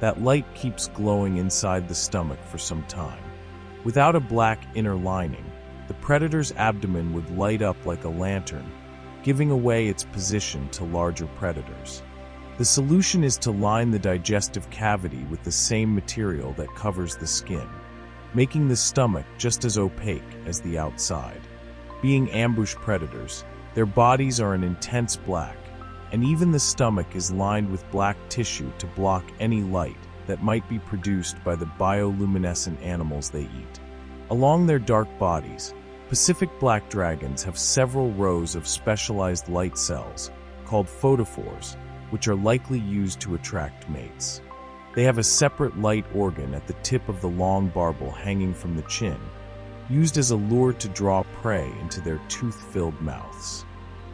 that light keeps glowing inside the stomach for some time. Without a black inner lining, the predator's abdomen would light up like a lantern, giving away its position to larger predators. The solution is to line the digestive cavity with the same material that covers the skin, making the stomach just as opaque as the outside. Being ambush predators, their bodies are an intense black, and even the stomach is lined with black tissue to block any light that might be produced by the bioluminescent animals they eat. Along their dark bodies, Pacific black dragons have several rows of specialized light cells, called photophores, which are likely used to attract mates. They have a separate light organ at the tip of the long barbel hanging from the chin, used as a lure to draw prey into their tooth-filled mouths.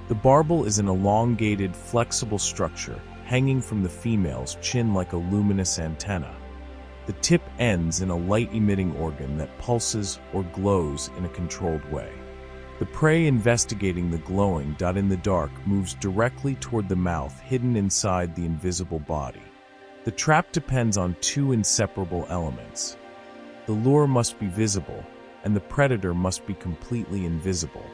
The barbel is an elongated, flexible structure hanging from the female's chin like a luminous antenna. The tip ends in a light-emitting organ that pulses or glows in a controlled way. The prey investigating the glowing dot in the dark moves directly toward the mouth hidden inside the invisible body. The trap depends on two inseparable elements. The lure must be visible, and the predator must be completely invisible.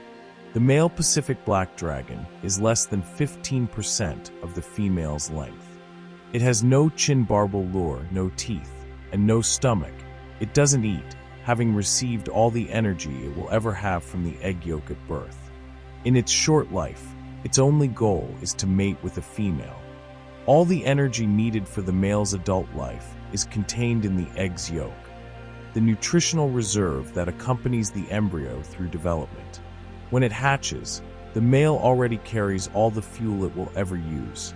The male Pacific black dragon is less than 15% of the female's length. It has no chin barbel lure, no teeth, and no stomach. It doesn't eat, having received all the energy it will ever have from the egg yolk at birth. In its short life, its only goal is to mate with a female. All the energy needed for the male's adult life is contained in the egg's yolk, the nutritional reserve that accompanies the embryo through development. When it hatches, the male already carries all the fuel it will ever use.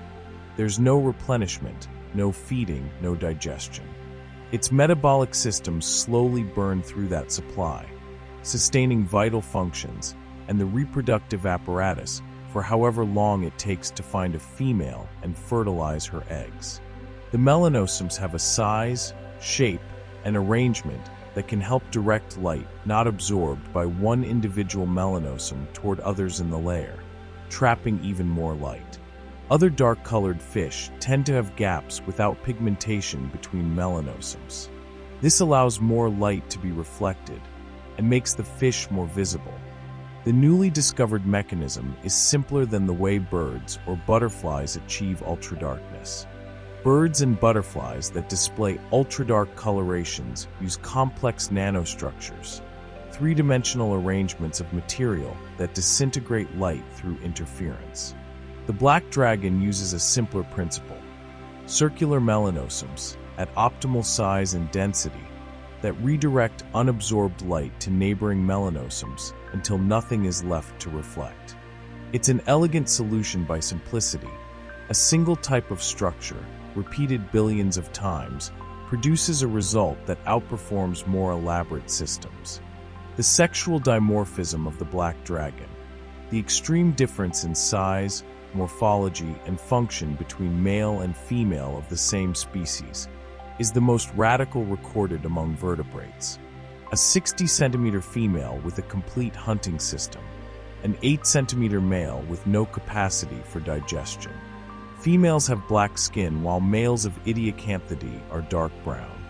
There's no replenishment, no feeding, no digestion. Its metabolic systems slowly burn through that supply, sustaining vital functions and the reproductive apparatus for however long it takes to find a female and fertilize her eggs. The melanosomes have a size, shape, and arrangement that can help direct light not absorbed by one individual melanosome toward others in the layer, trapping even more light. Other dark-colored fish tend to have gaps without pigmentation between melanosomes. This allows more light to be reflected, and makes the fish more visible. The newly discovered mechanism is simpler than the way birds or butterflies achieve ultradarkness. Birds and butterflies that display ultradark colorations use complex nanostructures, three-dimensional arrangements of material that disintegrate light through interference. The black dragon uses a simpler principle: circular melanosomes at optimal size and density that redirect unabsorbed light to neighboring melanosomes until nothing is left to reflect. It's an elegant solution by simplicity. A single type of structure, repeated billions of times, produces a result that outperforms more elaborate systems. The sexual dimorphism of the black dragon, the extreme difference in size, morphology, and function between male and female of the same species, is the most radical recorded among vertebrates. A 60-centimeter female with a complete hunting system, an 8-centimeter male with no capacity for digestion. Females have black skin while males of Idiacanthidae are dark brown.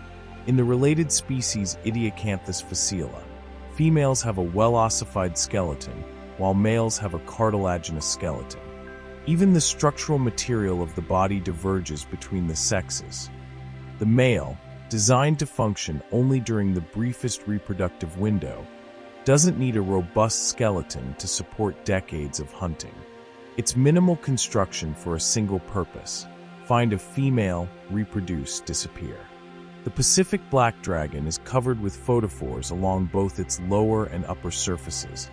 In the related species Idiacanthus facila, females have a well-ossified skeleton while males have a cartilaginous skeleton. Even the structural material of the body diverges between the sexes. The male, designed to function only during the briefest reproductive window, doesn't need a robust skeleton to support decades of hunting. It's minimal construction for a single purpose: find a female, reproduce, disappear. The Pacific black dragon is covered with photophores along both its lower and upper surfaces,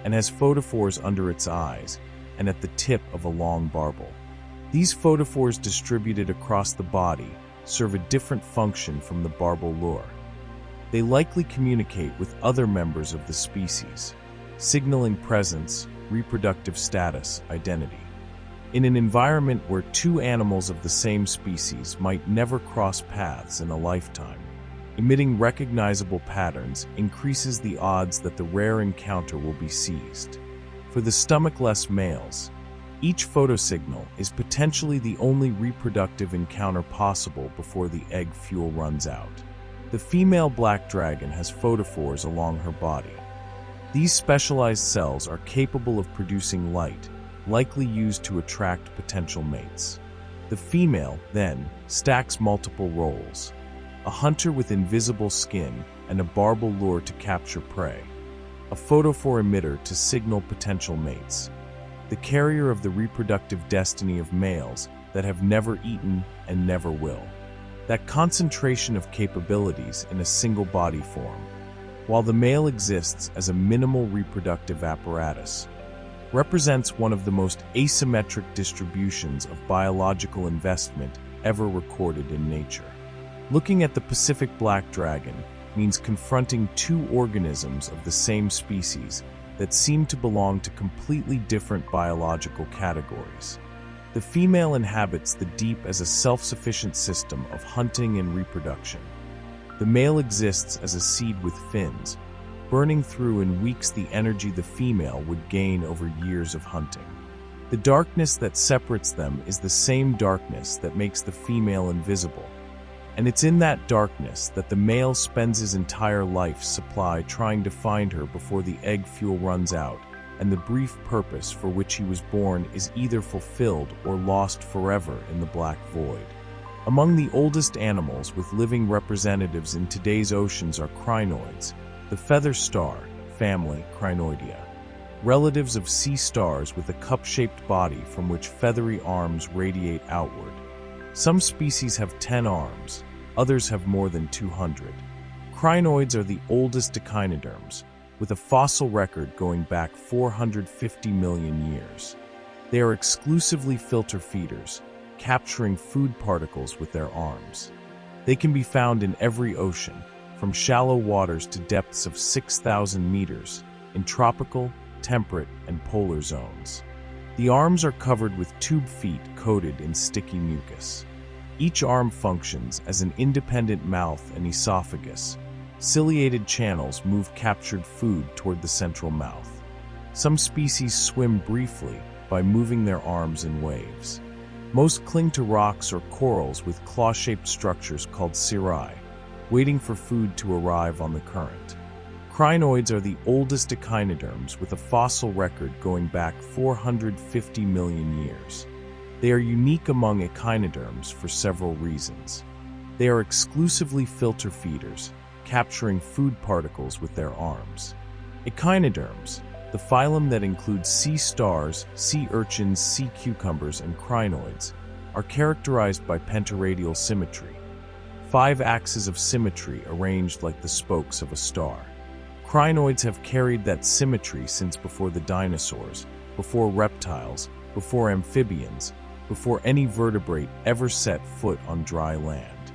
and has photophores under its eyes and at the tip of a long barbel. These photophores distributed across the body serve a different function from the barbel lure. They likely communicate with other members of the species, signaling presence, reproductive status, identity. In an environment where two animals of the same species might never cross paths in a lifetime, emitting recognizable patterns increases the odds that the rare encounter will be seized. For the stomachless males, each photosignal is potentially the only reproductive encounter possible before the egg fuel runs out. The female black dragon has photophores along her body. These specialized cells are capable of producing light, likely used to attract potential mates. The female, then, stacks multiple roles: a hunter with invisible skin and a barbel lure to capture prey, a photophore emitter to signal potential mates, the carrier of the reproductive destiny of males that have never eaten and never will. That concentration of capabilities in a single body form, while the male exists as a minimal reproductive apparatus, represents one of the most asymmetric distributions of biological investment ever recorded in nature. Looking at the Pacific black dragon means confronting two organisms of the same species that seem to belong to completely different biological categories. The female inhabits the deep as a self-sufficient system of hunting and reproduction. The male exists as a seed with fins, burning through in weeks the energy the female would gain over years of hunting. The darkness that separates them is the same darkness that makes the female invisible, and it's in that darkness that the male spends his entire life's supply trying to find her before the egg fuel runs out, and the brief purpose for which he was born is either fulfilled or lost forever in the black void. Among the oldest animals with living representatives in today's oceans are crinoids, the feather star family Crinoidea, relatives of sea stars with a cup-shaped body from which feathery arms radiate outward. Some species have 10 arms, others have more than 200. Crinoids are the oldest echinoderms, with a fossil record going back 450 million years. They are exclusively filter feeders, capturing food particles with their arms. They can be found in every ocean, from shallow waters to depths of 6,000 meters, in tropical, temperate, and polar zones. The arms are covered with tube feet coated in sticky mucus. Each arm functions as an independent mouth and esophagus. Ciliated channels move captured food toward the central mouth. Some species swim briefly by moving their arms in waves. Most cling to rocks or corals with claw-shaped structures called cirri, waiting for food to arrive on the current. Crinoids are the oldest echinoderms with a fossil record going back 450 million years. They are unique among echinoderms for several reasons. They are exclusively filter feeders, capturing food particles with their arms. Echinoderms, the phylum that includes sea stars, sea urchins, sea cucumbers, and crinoids, are characterized by pentaradial symmetry, 5 axes of symmetry arranged like the spokes of a star. Crinoids have carried that symmetry since before the dinosaurs, before reptiles, before amphibians, before any vertebrate ever set foot on dry land.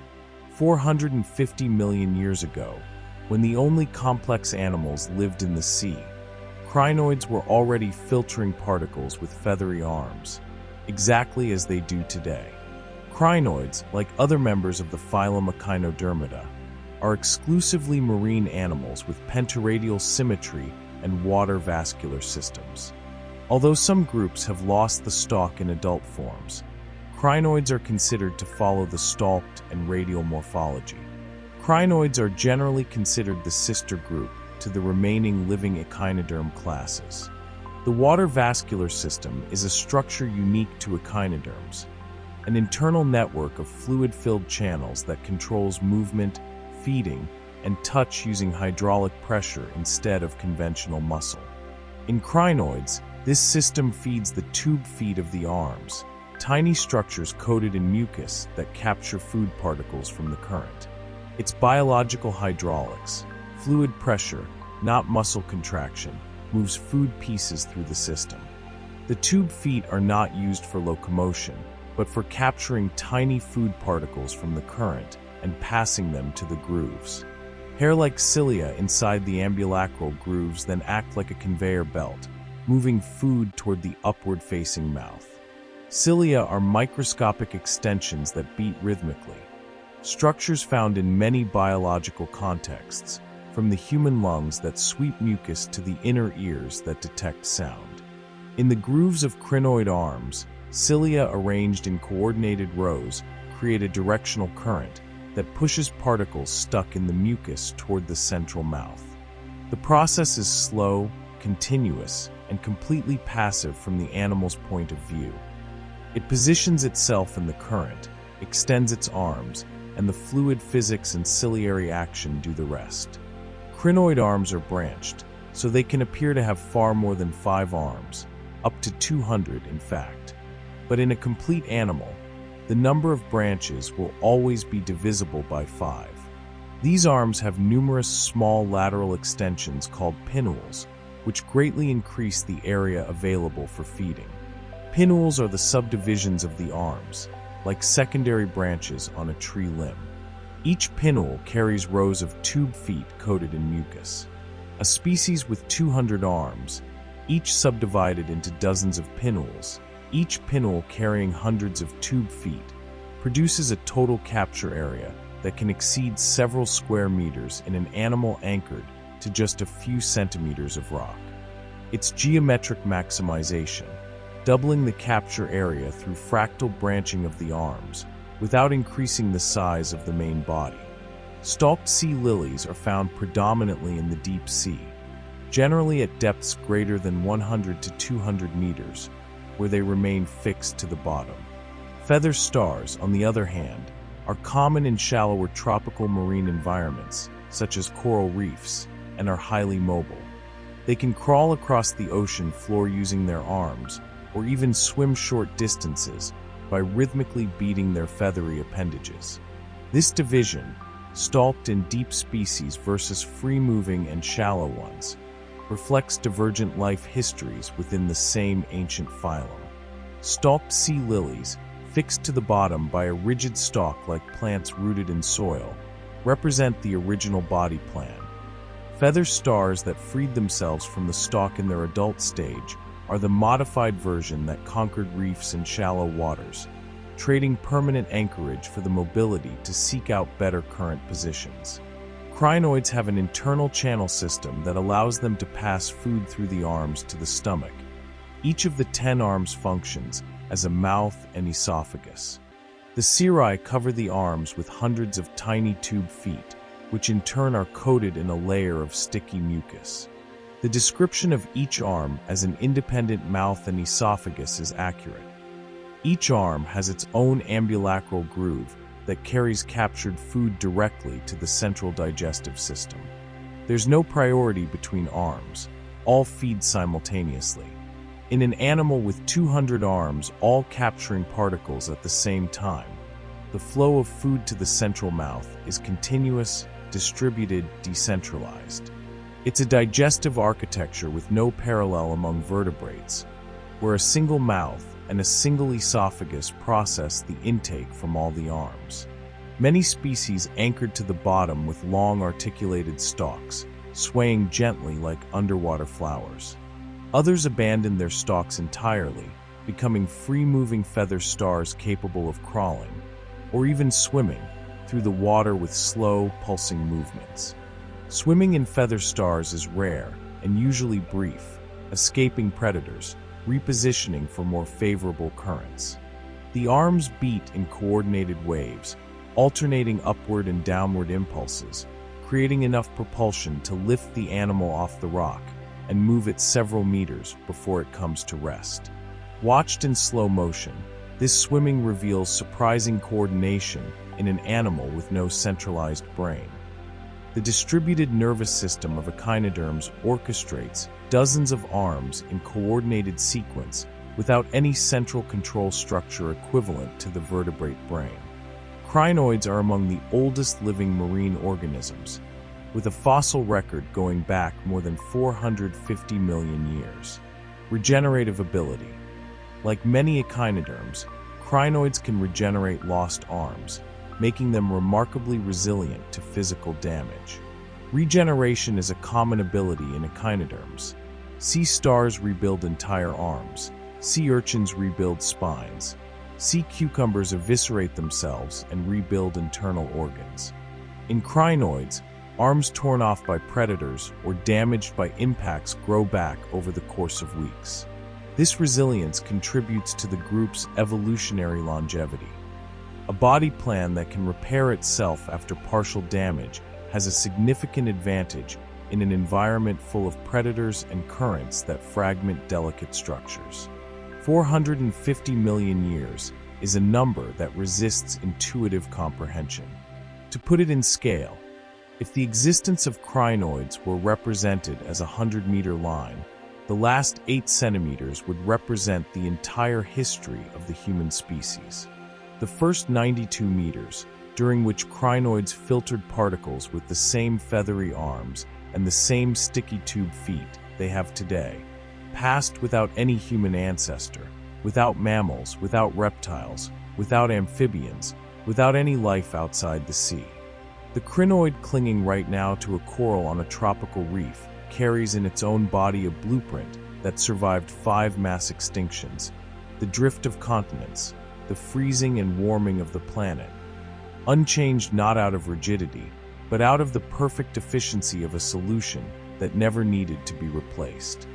450 million years ago, when the only complex animals lived in the sea, crinoids were already filtering particles with feathery arms, exactly as they do today. Crinoids, like other members of the phylum Echinodermata, are exclusively marine animals with pentaradial symmetry and water vascular systems. Although some groups have lost the stalk in adult forms, crinoids are considered to follow the stalked and radial morphology. Crinoids are generally considered the sister group to the remaining living echinoderm classes. The water vascular system is a structure unique to echinoderms, an internal network of fluid-filled channels that controls movement, feeding, and touch using hydraulic pressure instead of conventional muscle. In crinoids, this system feeds the tube feet of the arms, tiny structures coated in mucus that capture food particles from the current. It's biological hydraulics, fluid pressure, not muscle contraction, moves food pieces through the system. The tube feet are not used for locomotion, but for capturing tiny food particles from the current and passing them to the grooves. Hair-like cilia inside the ambulacral grooves then act like a conveyor belt, moving food toward the upward-facing mouth. Cilia are microscopic extensions that beat rhythmically, structures found in many biological contexts, from the human lungs that sweep mucus to the inner ears that detect sound. In the grooves of crinoid arms, cilia arranged in coordinated rows create a directional current that pushes particles stuck in the mucus toward the central mouth. The process is slow, continuous, and completely passive from the animal's point of view. It positions itself in the current, extends its arms, and the fluid physics and ciliary action do the rest. Crinoid arms are branched, so they can appear to have far more than 5 arms, up to 200 in fact. But in a complete animal, the number of branches will always be divisible by 5. These arms have numerous small lateral extensions called pinnules, which greatly increase the area available for feeding. Pinnules are the subdivisions of the arms, like secondary branches on a tree limb. Each pinnule carries rows of tube feet coated in mucus. A species with 200 arms, each subdivided into dozens of pinnules, each pinnule carrying hundreds of tube feet, produces a total capture area that can exceed several square meters in an animal anchored to just a few centimeters of rock. It's geometric maximization, doubling the capture area through fractal branching of the arms, without increasing the size of the main body. Stalked sea lilies are found predominantly in the deep sea, generally at depths greater than 100 to 200 meters, where they remain fixed to the bottom. Feather stars, on the other hand, are common in shallower tropical marine environments, such as coral reefs, and are highly mobile. They can crawl across the ocean floor using their arms, or even swim short distances by rhythmically beating their feathery appendages. This division, stalked and deep species versus free-moving and shallow ones, reflects divergent life histories within the same ancient phylum. Stalked sea lilies, fixed to the bottom by a rigid stalk like plants rooted in soil, represent the original body plan. Feather stars that freed themselves from the stalk in their adult stage are the modified version that conquered reefs and shallow waters, trading permanent anchorage for the mobility to seek out better current positions. Crinoids have an internal channel system that allows them to pass food through the arms to the stomach. Each of the 10 arms functions as a mouth and esophagus. The cirri cover the arms with hundreds of tiny tube feet, which in turn are coated in a layer of sticky mucus. The description of each arm as an independent mouth and esophagus is accurate. Each arm has its own ambulacral groove that carries captured food directly to the central digestive system. There's no priority between arms. All feed simultaneously. In an animal with 200 arms, all capturing particles at the same time, the flow of food to the central mouth is continuous, distributed, decentralized. It's a digestive architecture with no parallel among vertebrates, where a single mouth and a single esophagus process the intake from all the arms. Many species anchored to the bottom with long articulated stalks, swaying gently like underwater flowers. Others abandon their stalks entirely, becoming free-moving feather stars capable of crawling, or even swimming, through the water with slow, pulsing movements. Swimming in feather stars is rare and usually brief, escaping predators, repositioning for more favorable currents. The arms beat in coordinated waves, alternating upward and downward impulses, creating enough propulsion to lift the animal off the rock and move it several meters before it comes to rest. Watched in slow motion, this swimming reveals surprising coordination in an animal with no centralized brain. The distributed nervous system of echinoderms orchestrates dozens of arms in coordinated sequence without any central control structure equivalent to the vertebrate brain. Crinoids are among the oldest living marine organisms, with a fossil record going back more than 450 million years. Regenerative ability. Like many echinoderms, crinoids can regenerate lost arms, making them remarkably resilient to physical damage. Regeneration is a common ability in echinoderms. Sea stars rebuild entire arms. Sea urchins rebuild spines. Sea cucumbers eviscerate themselves and rebuild internal organs. In crinoids, arms torn off by predators or damaged by impacts grow back over the course of weeks. This resilience contributes to the group's evolutionary longevity. A body plan that can repair itself after partial damage has a significant advantage in an environment full of predators and currents that fragment delicate structures. 450 million years is a number that resists intuitive comprehension. To put it in scale, if the existence of crinoids were represented as a 100-meter line, the last 8 centimeters would represent the entire history of the human species. The first 92 meters, during which crinoids filtered particles with the same feathery arms and the same sticky tube feet they have today, passed without any human ancestor, without mammals, without reptiles, without amphibians, without any life outside the sea. The crinoid clinging right now to a coral on a tropical reef carries in its own body a blueprint that survived 5 mass extinctions, the drift of continents, the freezing and warming of the planet, unchanged not out of rigidity, but out of the perfect efficiency of a solution that never needed to be replaced.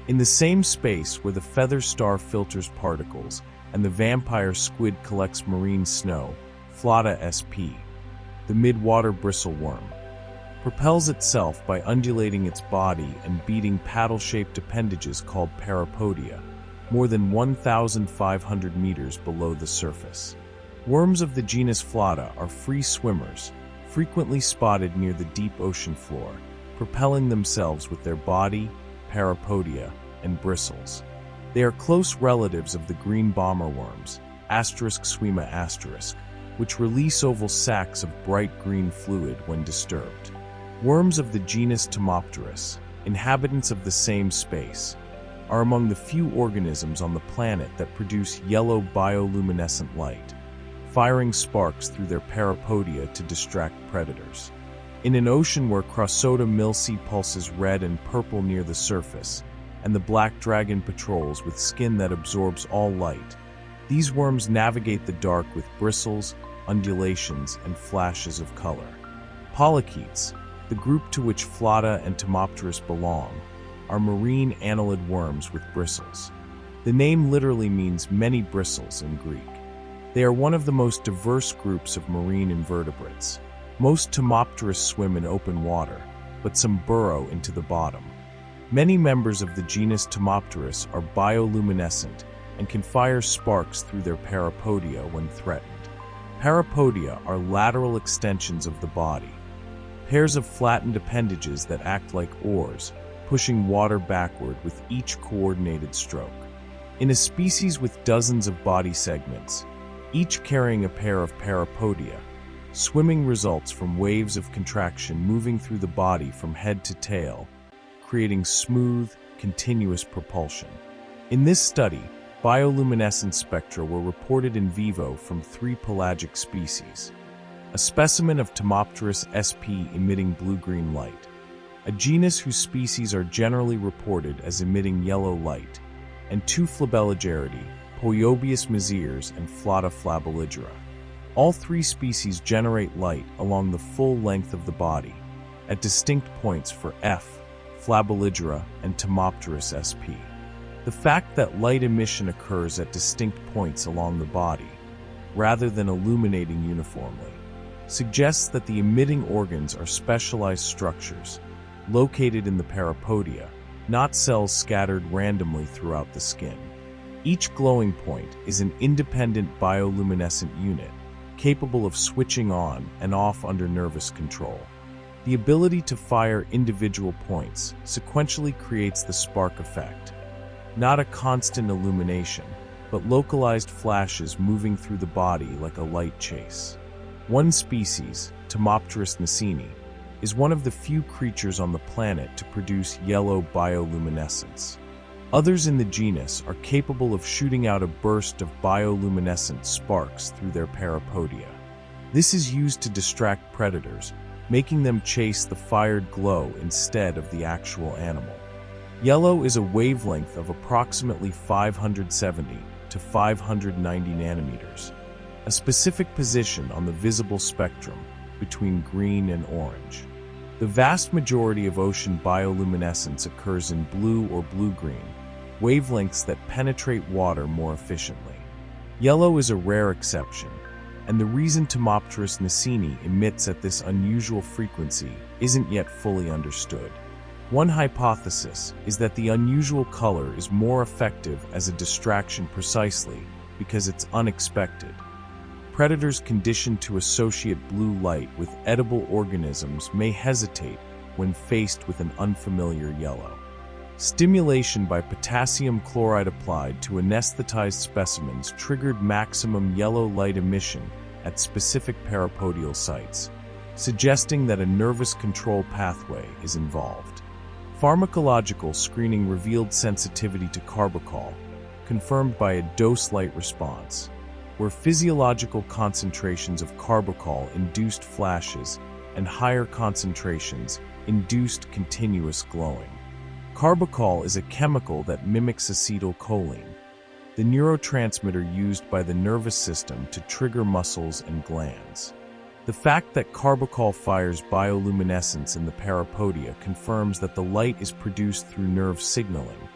In the same space where the feather star filters particles and the vampire squid collects marine snow, Flotta sp. the midwater bristleworm, propels itself by undulating its body and beating paddle-shaped appendages called parapodia, more than 1,500 meters below the surface. Worms of the genus Flotta are free swimmers, frequently spotted near the deep ocean floor, propelling themselves with their body, parapodia, and bristles. They are close relatives of the green bomber worms, *Swima*, which release oval sacs of bright green fluid when disturbed. Worms of the genus Tomopteris, inhabitants of the same space, are among the few organisms on the planet that produce yellow bioluminescent light, firing sparks through their parapodia to distract predators. In an ocean where Crossota milsea pulses red and purple near the surface, and the black dragon patrols with skin that absorbs all light, these worms navigate the dark with bristles, undulations, and flashes of color. Polychaetes, the group to which Flotta and Tomopteris belong, are marine annelid worms with bristles. The name literally means many bristles in Greek. They are one of the most diverse groups of marine invertebrates. Most Tomopteris swim in open water, but some burrow into the bottom. Many members of the genus Tomopteris are bioluminescent and can fire sparks through their parapodia when threatened. Parapodia are lateral extensions of the body, pairs of flattened appendages that act like oars, pushing water backward with each coordinated stroke. In a species with dozens of body segments, each carrying a pair of parapodia, swimming results from waves of contraction moving through the body from head to tail, creating smooth, continuous propulsion. In this study, bioluminescent spectra were reported in vivo from 3 pelagic species: a specimen of Tomopteris sp emitting blue-green light, a genus whose species are generally reported as emitting yellow light, and 2 Flabellageridae, Poiobius meziers and Flotta flagelligera. All 3 species generate light along the full length of the body, at distinct points for F, Flabelligera, and Tomopteris sp. The fact that light emission occurs at distinct points along the body, rather than illuminating uniformly, suggests that the emitting organs are specialized structures, located in the parapodia, not cells scattered randomly throughout the skin. Each glowing point is an independent bioluminescent unit, capable of switching on and off under nervous control. The ability to fire individual points sequentially creates the spark effect, not a constant illumination, but localized flashes moving through the body like a light chase. One species, Tomopteris nasini, is one of the few creatures on the planet to produce yellow bioluminescence. Others in the genus are capable of shooting out a burst of bioluminescent sparks through their parapodia. This is used to distract predators, making them chase the fired glow instead of the actual animal. Yellow is a wavelength of approximately 570 to 590 nanometers, a specific position on the visible spectrum between green and orange. The vast majority of ocean bioluminescence occurs in blue or blue-green, wavelengths that penetrate water more efficiently. Yellow is a rare exception, and the reason Tomopteris nasini emits at this unusual frequency isn't yet fully understood. One hypothesis is that the unusual color is more effective as a distraction precisely because it's unexpected. Predators conditioned to associate blue light with edible organisms may hesitate when faced with an unfamiliar yellow. Stimulation by potassium chloride applied to anesthetized specimens triggered maximum yellow light emission at specific parapodial sites, suggesting that a nervous control pathway is involved. Pharmacological screening revealed sensitivity to carbachol, confirmed by a dose-light response, where physiological concentrations of carbachol induced flashes and higher concentrations induced continuous glowing. Carbachol is a chemical that mimics acetylcholine, the neurotransmitter used by the nervous system to trigger muscles and glands. The fact that carbachol fires bioluminescence in the parapodia confirms that the light is produced through nerve signaling,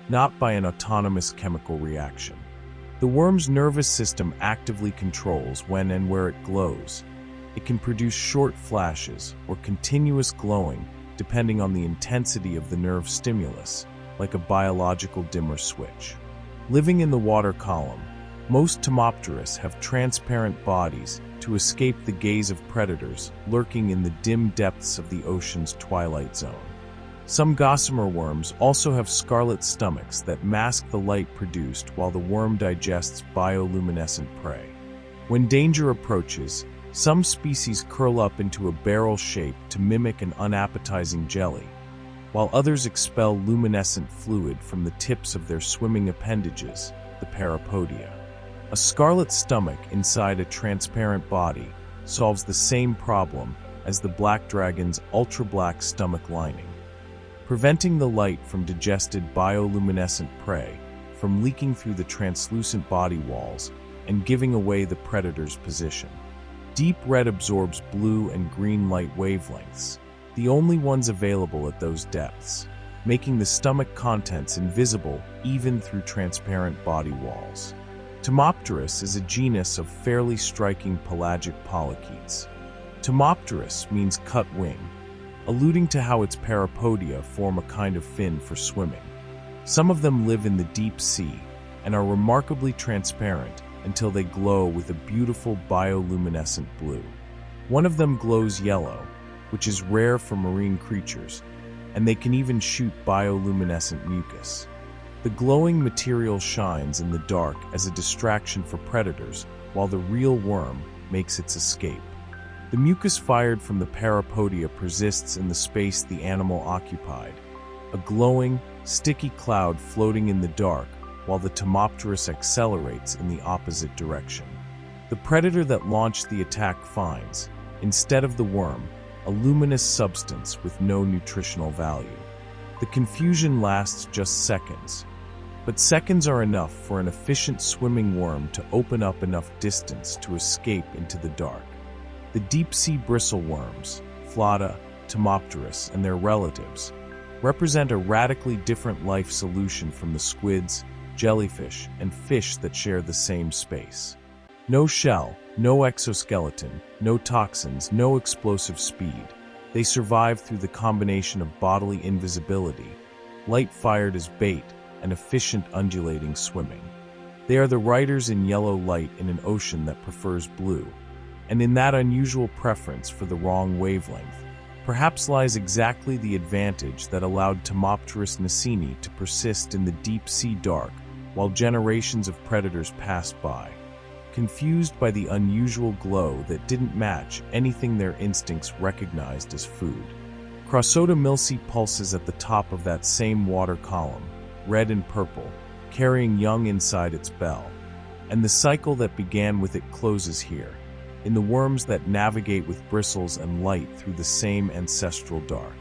not by an autonomous chemical reaction. The worm's nervous system actively controls when and where it glows. It can produce short flashes or continuous glowing depending on the intensity of the nerve stimulus, like a biological dimmer switch. Living in the water column, most Tomopteris have transparent bodies to escape the gaze of predators lurking in the dim depths of the ocean's twilight zone. Some gossamer worms also have scarlet stomachs that mask the light produced while the worm digests bioluminescent prey. When danger approaches, some species curl up into a barrel shape to mimic an unappetizing jelly, while others expel luminescent fluid from the tips of their swimming appendages, the parapodia. A scarlet stomach inside a transparent body solves the same problem as the black dragon's ultra-black stomach lining, preventing the light from digested bioluminescent prey from leaking through the translucent body walls and giving away the predator's position. Deep red absorbs blue and green light wavelengths, the only ones available at those depths, making the stomach contents invisible even through transparent body walls. Tomopteris is a genus of fairly striking pelagic polychaetes. Tomopterus means cut wing, alluding to how its parapodia form a kind of fin for swimming. Some of them live in the deep sea and are remarkably transparent until they glow with a beautiful bioluminescent blue. One of them glows yellow, which is rare for marine creatures, and they can even shoot bioluminescent mucus. The glowing material shines in the dark as a distraction for predators, while the real worm makes its escape. The mucus fired from the parapodia persists in the space the animal occupied, a glowing, sticky cloud floating in the dark while the Tomopterus accelerates in the opposite direction. The predator that launched the attack finds, instead of the worm, a luminous substance with no nutritional value. The confusion lasts just seconds, but seconds are enough for an efficient swimming worm to open up enough distance to escape into the dark. The deep-sea bristleworms, Flotta, Tomopterus, and their relatives, represent a radically different life solution from the squids, jellyfish, and fish that share the same space. No shell, no exoskeleton, no toxins, no explosive speed. They survive through the combination of bodily invisibility, light fired as bait, and efficient undulating swimming. They are the riders in yellow light in an ocean that prefers blue, and in that unusual preference for the wrong wavelength, perhaps lies exactly the advantage that allowed Tomopterus nacini to persist in the deep-sea dark while generations of predators passed by, confused by the unusual glow that didn't match anything their instincts recognized as food. Crossota milsi pulses at the top of that same water column, red and purple, carrying young inside its bell, and the cycle that began with it closes here, in the worms that navigate with bristles and light through the same ancestral dark.